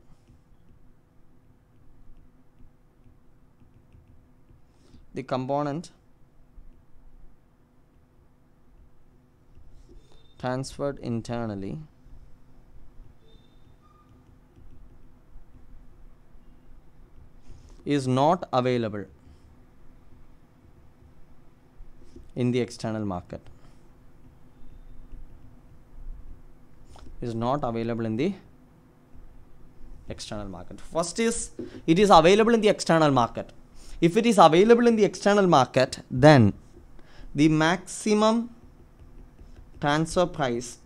the component transferred internally is not available in the external market. Is not available in the external market. First is, it is available in the external market. If it is available in the external market, then the maximum transfer price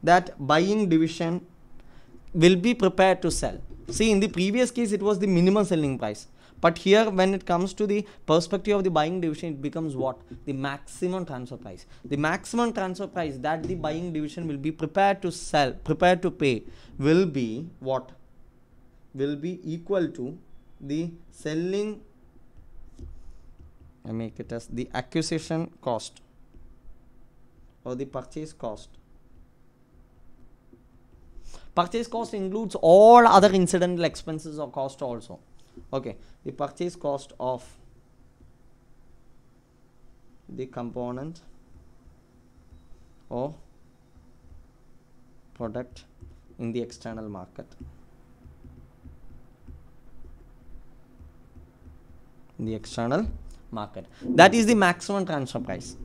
that buying division will be prepared to sell. See, in the previous case it was the minimum selling price, but here when it comes to the perspective of the buying division, it becomes what? The maximum transfer price. The maximum transfer price that the buying division will be prepared to sell, prepared to pay, will be what? Will be equal to the selling, I make it as the acquisition cost or the purchase cost. Purchase cost includes all other incidental expenses or cost also. Okay, the purchase cost of the component or product in the external market. In the external market. That is the maximum transfer price.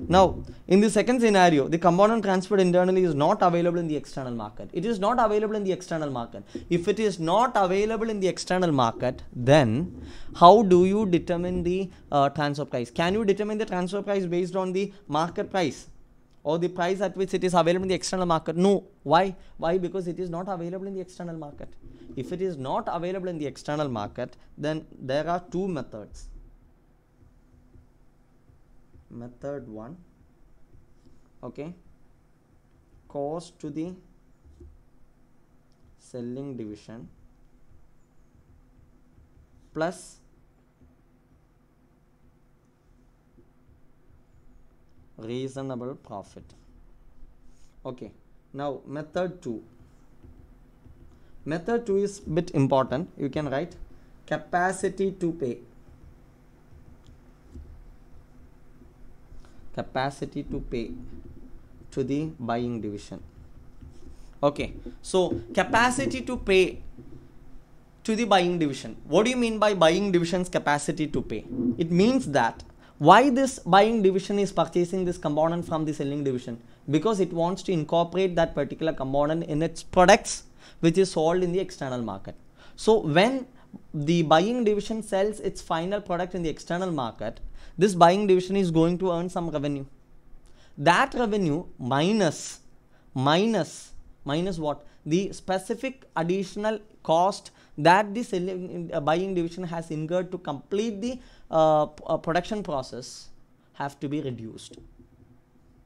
Now, in the second scenario, the component transferred internally is not available in the external market. It is not available in the external market. If it is not available in the external market, then how do you determine the transfer price? Can you determine the transfer price based on the market price or the price at which it is available in the external market? No. Why? Why? Because it is not available in the external market. If it is not available in the external market, then there are two methods. Method 1, okay, cost to the selling division plus reasonable profit. Okay, now method 2. Method 2 is bit important. You can write capacity to pay. capacity to pay to the buying division. Okay, so capacity to pay to the buying division. What do you mean by buying division's capacity to pay? It means that why this buying division is purchasing this component from the selling division? Because it wants to incorporate that particular component in its products which is sold in the external market. So when the buying division sells its final product in the external market, this buying division is going to earn some revenue. That revenue minus what? The specific additional cost that the selling buying division has incurred to complete the production process have to be reduced.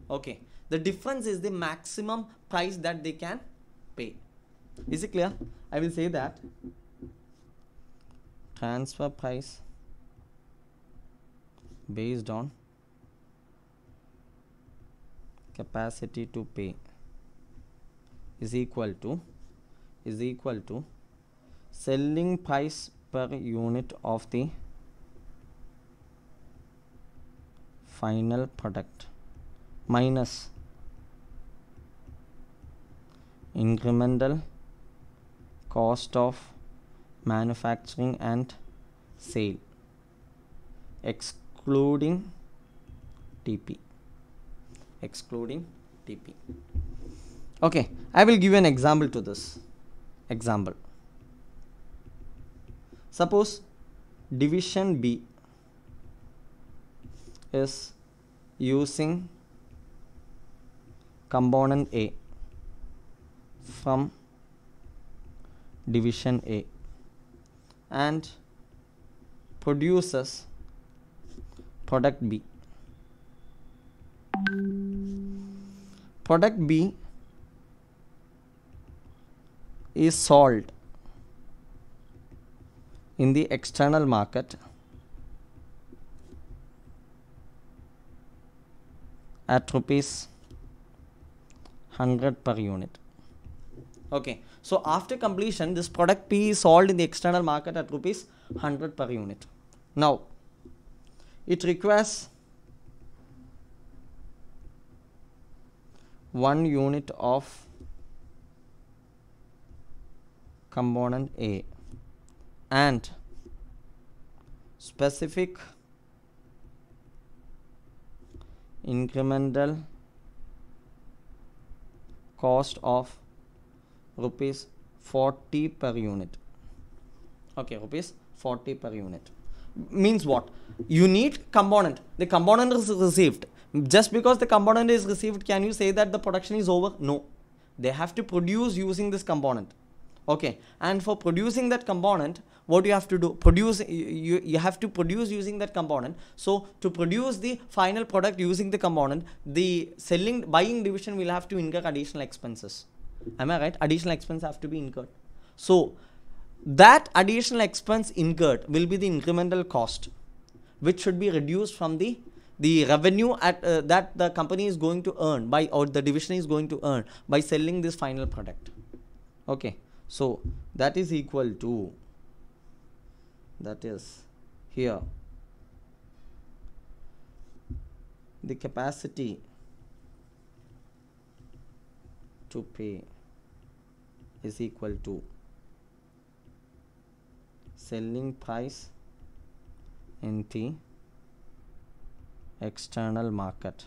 Okay, the difference is the maximum price that they can pay. Is it clear? I will say that transfer price based on capacity to pay is equal to selling price per unit of the final product minus incremental cost of manufacturing and sale excluding TP. Okay, I will give you an example to this. Example. Suppose division B is using component A from division A and produces product B. Product B is sold in the external market at rupees 100 per unit. Okay, so after completion, this product P is sold in the external market at rupees 100 per unit. Now, it requires 1 unit of component A and specific incremental cost of rupees 40 per unit. Okay, rupees 40 per unit means what? You need component. The component is received. Just because the component is received, can you say that the production is over? No. They have to produce using this component. Okay, and for producing that component, what you have to do? You have to produce using that component. So to produce the final product using the component, the buying division will have to incur additional expenses. Am I right? Additional expenses have to be incurred. So that additional expense incurred will be the incremental cost, which should be reduced from the revenue that the company is going to earn or the division is going to earn by selling this final product. Okay, so that is equal to, that is here, the capacity to pay is equal to selling price in the external market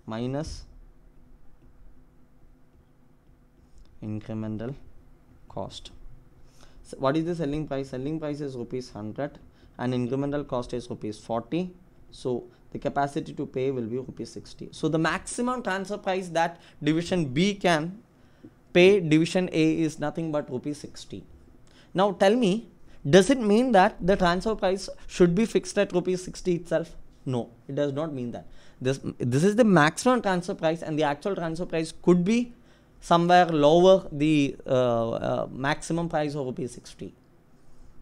minus incremental cost. So what is the selling price? Selling price is rupees 100 and incremental cost is rupees 40. So the capacity to pay will be rupees 60. So the maximum transfer price that division B can pay division A is nothing but rupees 60. Now tell me, does it mean that the transfer price should be fixed at rupees 60 itself? No, it does not mean that. This is the maximum transfer price, and the actual transfer price could be somewhere lower the maximum price of rupees 60.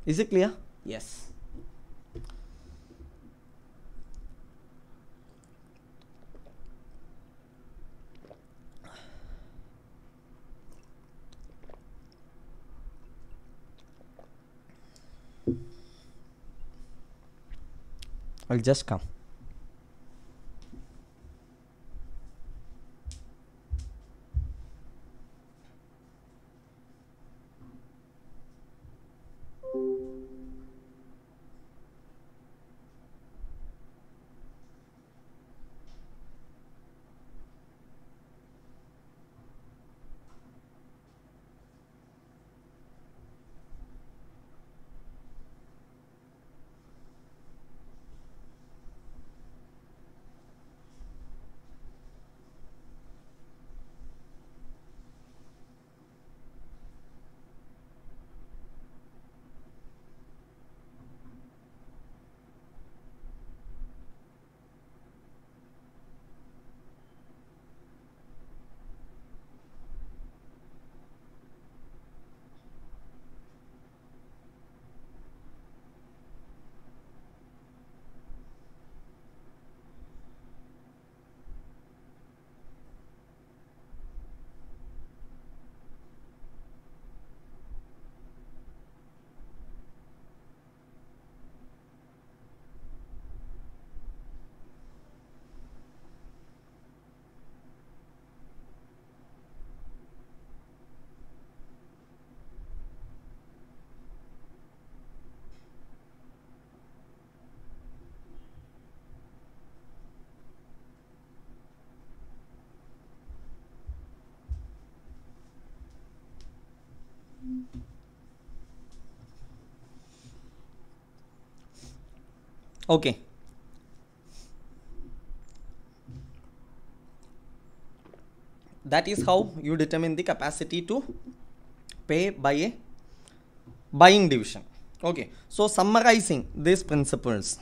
Is it clear? Yes. I'll just come. Okay. That is how you determine the capacity to pay by a buying division. Okay. So summarizing these principles.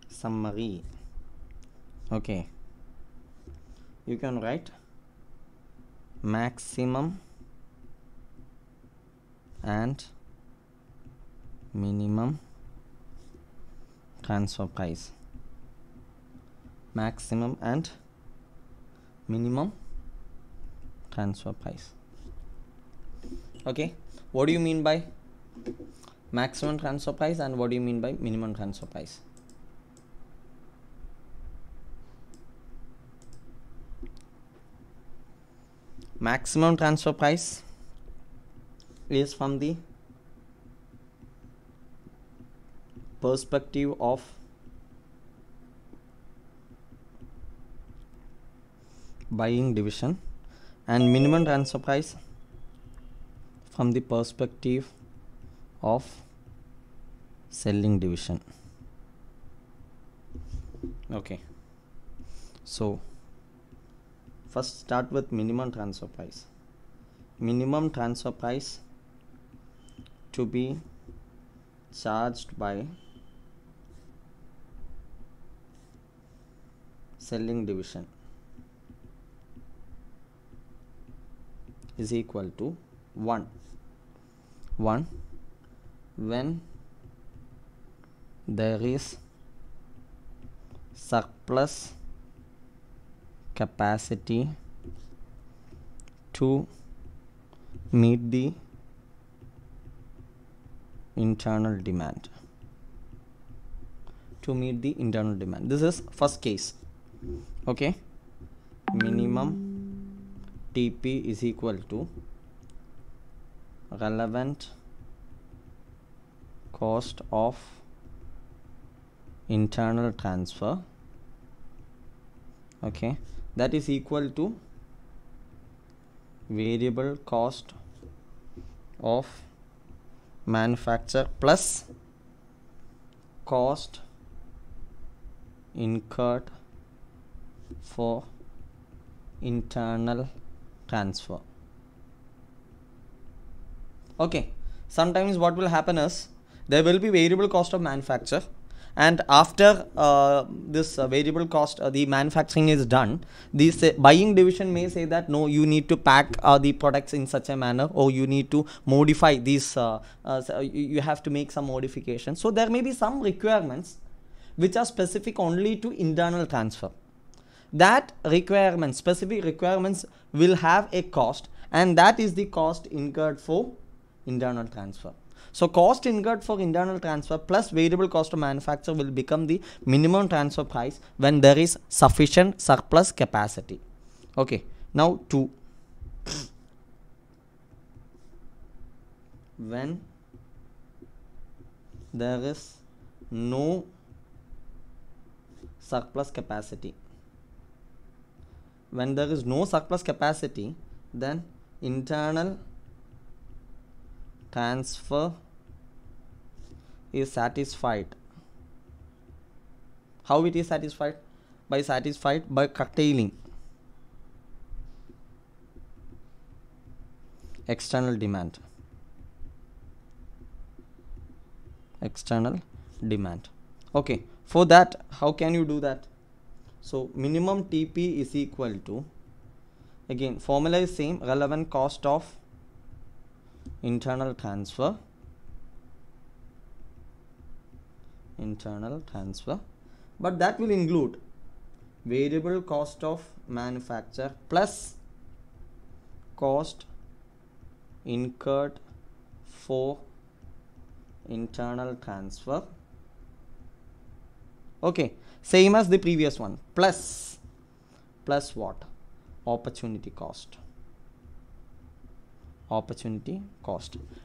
Summary. Okay. You can write maximum and minimum transfer price. Maximum and minimum transfer price. Okay, what do you mean by maximum transfer price and what do you mean by minimum transfer price? Maximum transfer price is from the perspective of buying division, and minimum transfer price from the perspective of selling division. Okay, so first start with minimum transfer price. Minimum transfer price to be charged by selling division is equal to 1 when there is surplus capacity to meet the internal demand. This is first case. Okay, minimum TP is equal to relevant cost of internal transfer. Okay, that is equal to variable cost of manufacture plus cost incurred for internal transfer. Okay, sometimes what will happen is there will be variable cost of manufacture, and after this variable cost the manufacturing is done, this buying division may say that no, you need to pack the products in such a manner, or you need to modify these so you have to make some modifications. So there may be some requirements which are specific only to internal transfer. That requirement, specific requirements, will have a cost, and that is the cost incurred for internal transfer. So cost incurred for internal transfer plus variable cost of manufacture will become the minimum transfer price when there is sufficient surplus capacity. Okay, now 2. When there is no surplus capacity. When there is no surplus capacity, then internal transfer is satisfied. How it is satisfied? By curtailing external demand. Okay, for that, how can you do that? So minimum TP is equal to, again formula is same, relevant cost of internal transfer, but that will include variable cost of manufacture plus cost incurred for internal transfer. Okay, same as the previous one, plus what? Opportunity cost.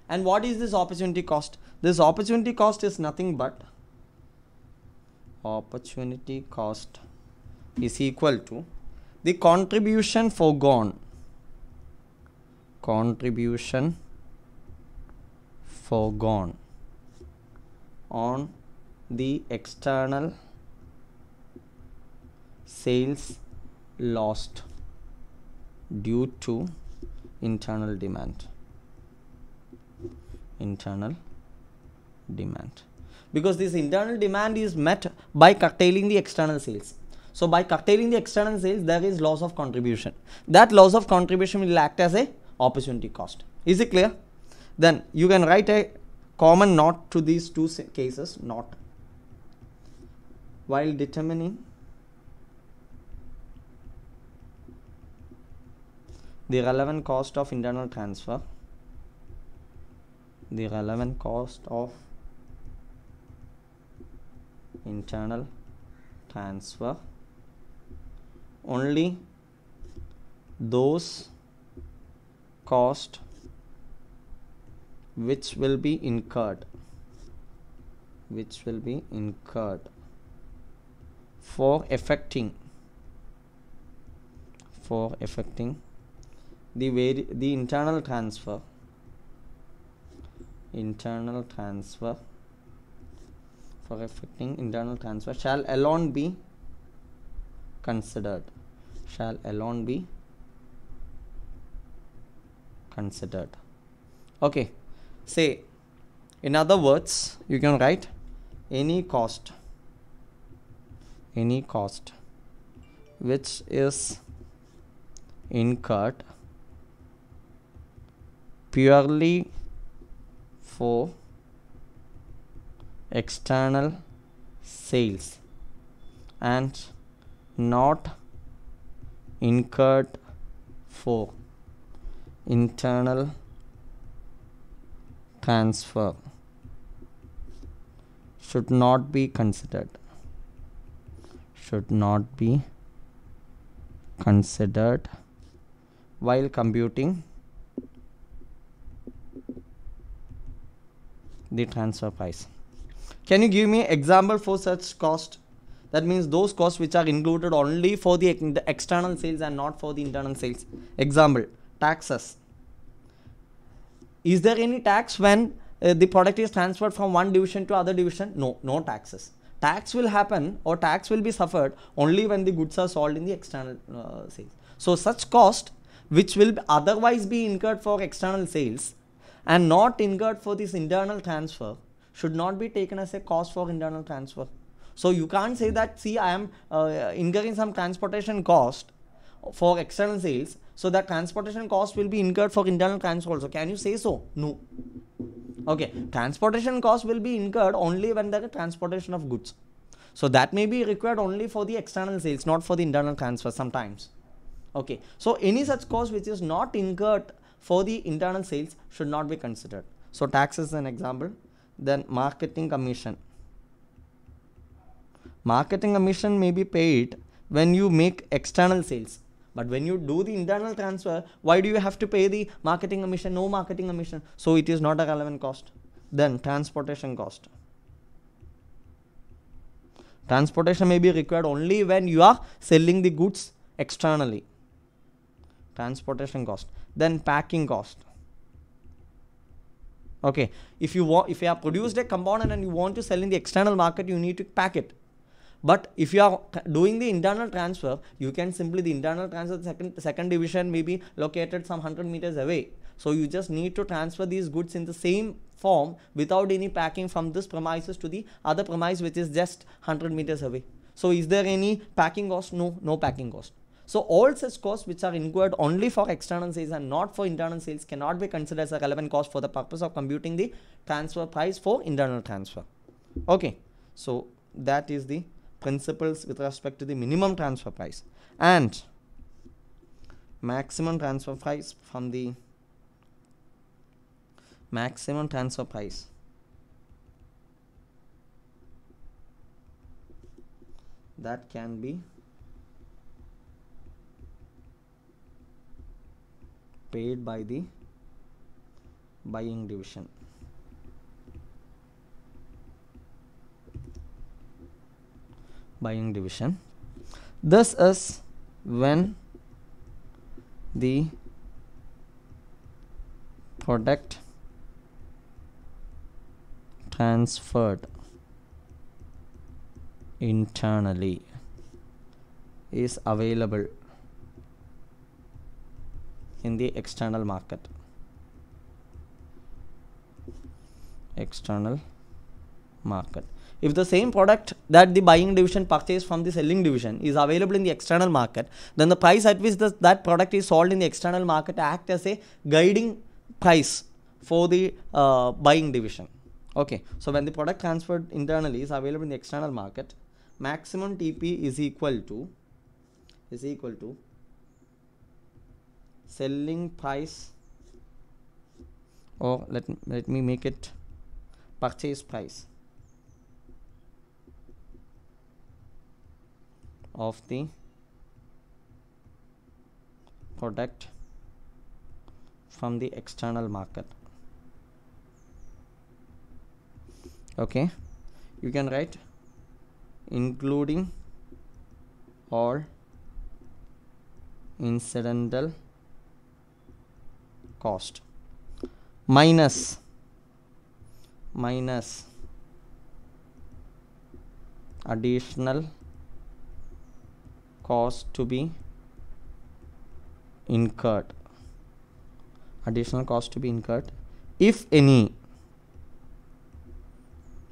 And what is this opportunity cost? This opportunity cost is nothing but opportunity cost is equal to the contribution foregone foregone on the external sales lost due to internal demand. Because this internal demand is met by curtailing the external sales. So by curtailing the external sales, there is loss of contribution. That loss of contribution will act as a opportunity cost. Is it clear? Then you can write a common knot to these two cases. Knot. While determining the relevant cost of internal transfer, only those costs which will be incurred for effecting the internal transfer shall alone be considered. Okay, say in other words, you can write any cost which is incurred purely for external sales and not incurred for internal transfer should not be considered while computing the transfer price. Can you give me an example for such cost? That means those costs which are included only for the external sales and not for the internal sales. Example, taxes. Is there any tax when the product is transferred from one division to other division? No taxes. Tax will happen or tax will be suffered only when the goods are sold in the external sales. So such cost which will otherwise be incurred for external sales and not incurred for this internal transfer should not be taken as a cost for internal transfer. So you can't say that, see, I am incurring some transportation cost for external sales, so that transportation cost will be incurred for internal transfer also. Can you say so? No. Okay, transportation cost will be incurred only when there is transportation of goods. So that may be required only for the external sales, not for the internal transfer sometimes. Okay, so any such cost which is not incurred for the internal sales should not be considered. So tax is an example. Then marketing commission. Marketing commission may be paid when you make external sales. But when you do the internal transfer, why do you have to pay the marketing commission? No marketing commission. So it is not a relevant cost. Then transportation cost. Transportation may be required only when you are selling the goods externally. Transportation cost. Then packing cost. Okay, if you have produced a component and you want to sell in the external market, you need to pack it. But if you are doing the internal transfer, you can simply, the internal transfer, the second division may be located some 100 meters away. So you just need to transfer these goods in the same form without any packing from this premises to the other premise which is just 100 meters away. So is there any packing cost? No packing cost. So all such costs which are incurred only for external sales and not for internal sales cannot be considered as a relevant cost for the purpose of computing the transfer price for internal transfer. Okay, so that is the principles with respect to the minimum transfer price and maximum transfer price. From the maximum transfer price, that can be paid by the buying division. This is when the product transferred internally is available in the external market. External market. If the same product that the buying division purchased from the selling division is available in the external market, then the price at which that product is sold in the external market act as a guiding price for the buying division. Okay, so when the product transferred internally is available in the external market, maximum TP is equal to selling price, or let me make it purchase price of the product from the external market. Okay, you can write including all incidental cost minus additional cost to be incurred, if any,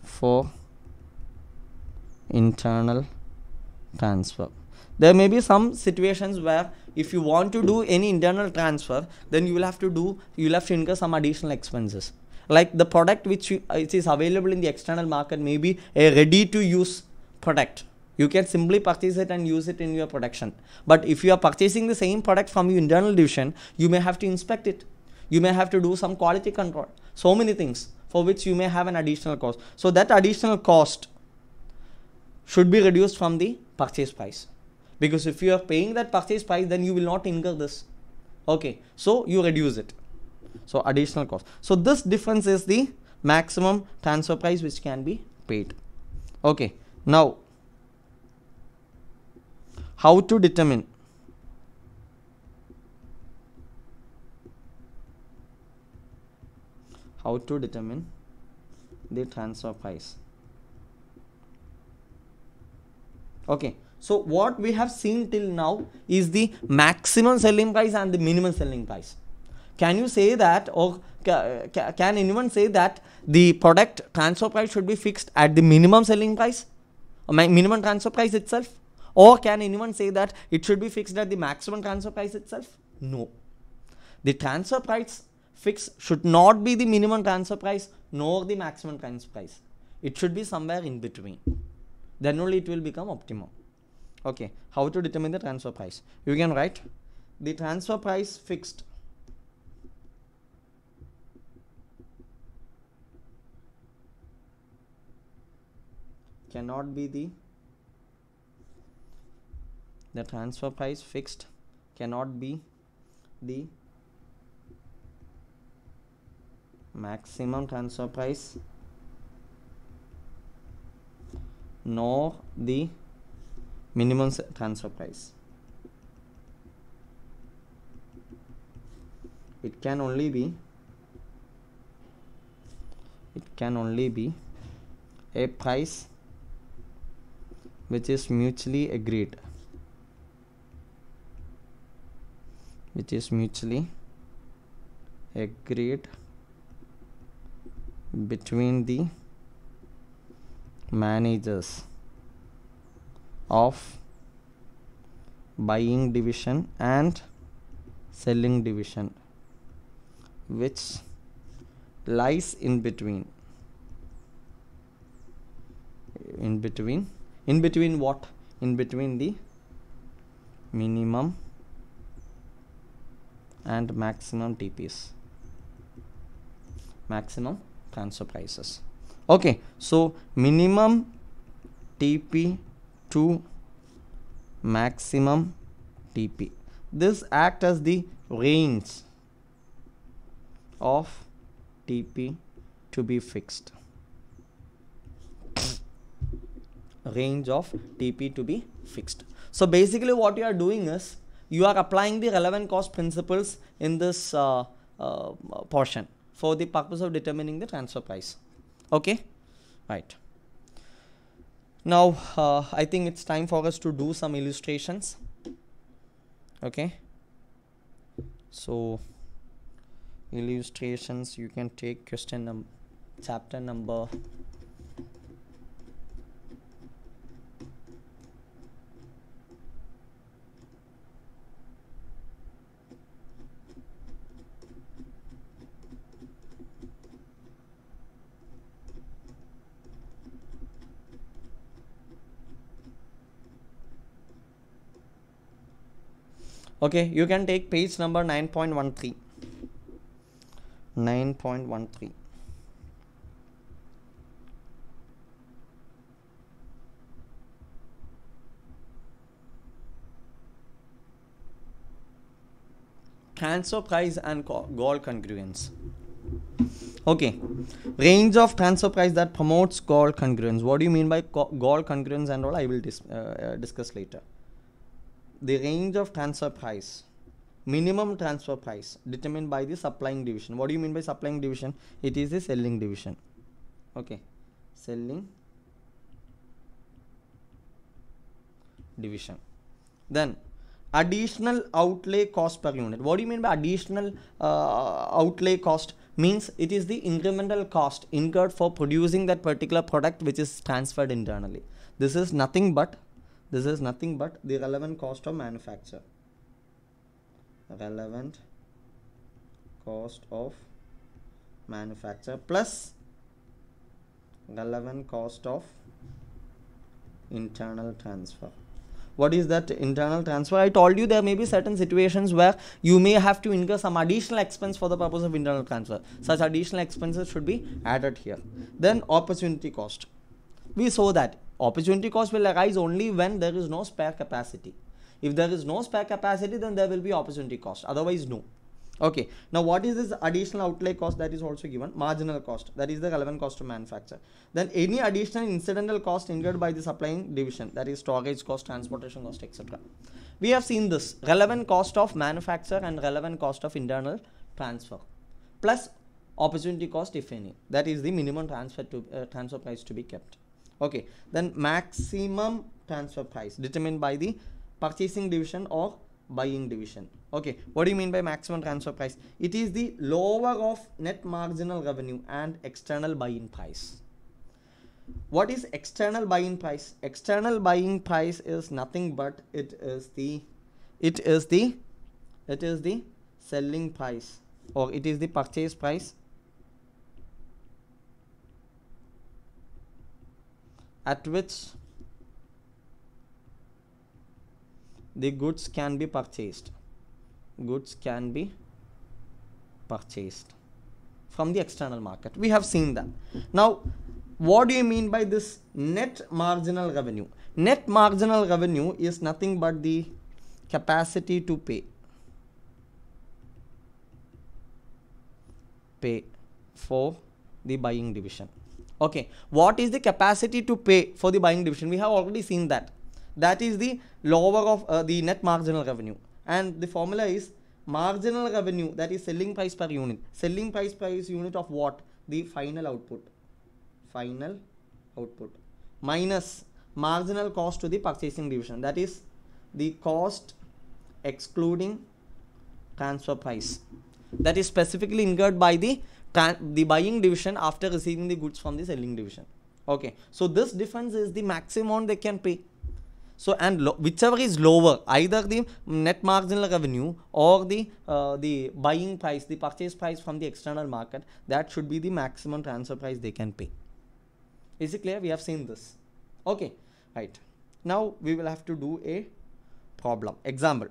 for internal transfer. There may be some situations where if you want to do any internal transfer, then you will have to incur some additional expenses. Like the product which is available in the external market may be a ready to use product. You can simply purchase it and use it in your production. But if you are purchasing the same product from your internal division, you may have to inspect it. You may have to do some quality control. So many things for which you may have an additional cost. So that additional cost should be reduced from the purchase price. Because if you are paying that purchase price, then you will not incur this. Okay, so you reduce it. So additional cost. So this difference is the maximum transfer price which can be paid. Okay, now how to determine the transfer price. Okay, so what we have seen till now is the maximum selling price and the minimum selling price. Can you say that, or can anyone say that the product transfer price should be fixed at the minimum selling price, or minimum transfer price itself? Or can anyone say that it should be fixed at the maximum transfer price itself? No. The transfer price fix should not be the minimum transfer price nor the maximum transfer price. It should be somewhere in between. Then only it will become optimum. Okay, how to determine the transfer price? You can write the transfer price fixed cannot be the transfer price fixed cannot be the maximum transfer price nor the minimum transfer price. It can only be a price which is mutually agreed, between the managers of buying division and selling division, which lies in between what? In between the minimum and maximum TPs, maximum transfer prices. Okay, so minimum TP to maximum TP, this act as the range of TP to be fixed. So basically what you are doing is you are applying the relevant cost principles in this portion for the purpose of determining the transfer price. Okay, Right. Now I think it's time for us to do some illustrations. Okay, so illustrations, you can take chapter number okay, you can take page number 9.13. 9.13. Transfer price and goal congruence. Okay, range of transfer price that promotes goal congruence. What do you mean by goal congruence and all? I will discuss later. The range of transfer price, minimum transfer price determined by the supplying division. What do you mean by supplying division? It is the selling division. Okay, selling division. Then additional outlay cost per unit. What do you mean by additional outlay cost? Means it is the incremental cost incurred for producing that particular product which is transferred internally. This is nothing but the relevant cost of manufacture. Relevant cost of manufacture plus relevant cost of internal transfer. What is that internal transfer? I told you there may be certain situations where you may have to incur some additional expense for the purpose of internal transfer. Such additional expenses should be added here. Then opportunity cost. We saw that opportunity cost will arise only when there is no spare capacity. If there is no spare capacity, then there will be opportunity cost. Otherwise, no. Okay. Now, what is this additional outlay cost? That is also given. Marginal cost. That is the relevant cost to manufacture. Then any additional incidental cost incurred by the supplying division. That is storage cost, transportation cost, etc. We have seen this. Relevant cost of manufacture and relevant cost of internal transfer. Plus opportunity cost, if any. That is the minimum transfer price to be kept. Okay. Then maximum transfer price determined by the purchasing division or buying division. Okay, what do you mean by maximum transfer price? It is the lower of net marginal revenue and external buying price. What is external buying price? External buying price is nothing but it is the selling price, or it is the purchase price at which the goods can be purchased. Goods can be purchased from the external market. We have seen that. Now, what do you mean by this net marginal revenue? Net marginal revenue is nothing but the capacity to pay for the buying division. Okay, what is the capacity to pay for the buying division? We have already seen that. That is the lower of the net marginal revenue, and the formula is marginal revenue, that is selling price per unit. Selling price per unit of what? The final output minus marginal cost to the purchasing division, that is the cost excluding transfer price, that is specifically incurred by the buying division after receiving the goods from the selling division. Okay, so this difference is the maximum they can pay. So, and whichever is lower, either the net marginal revenue or the buying price, the purchase price from the external market, that should be the maximum transfer price they can pay. Is it clear? We have seen this. Okay, right. Now we will have to do a problem. Example.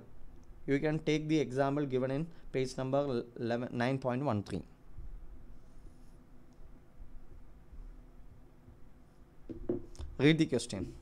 You can take the example given in page number 9.13. Read the question.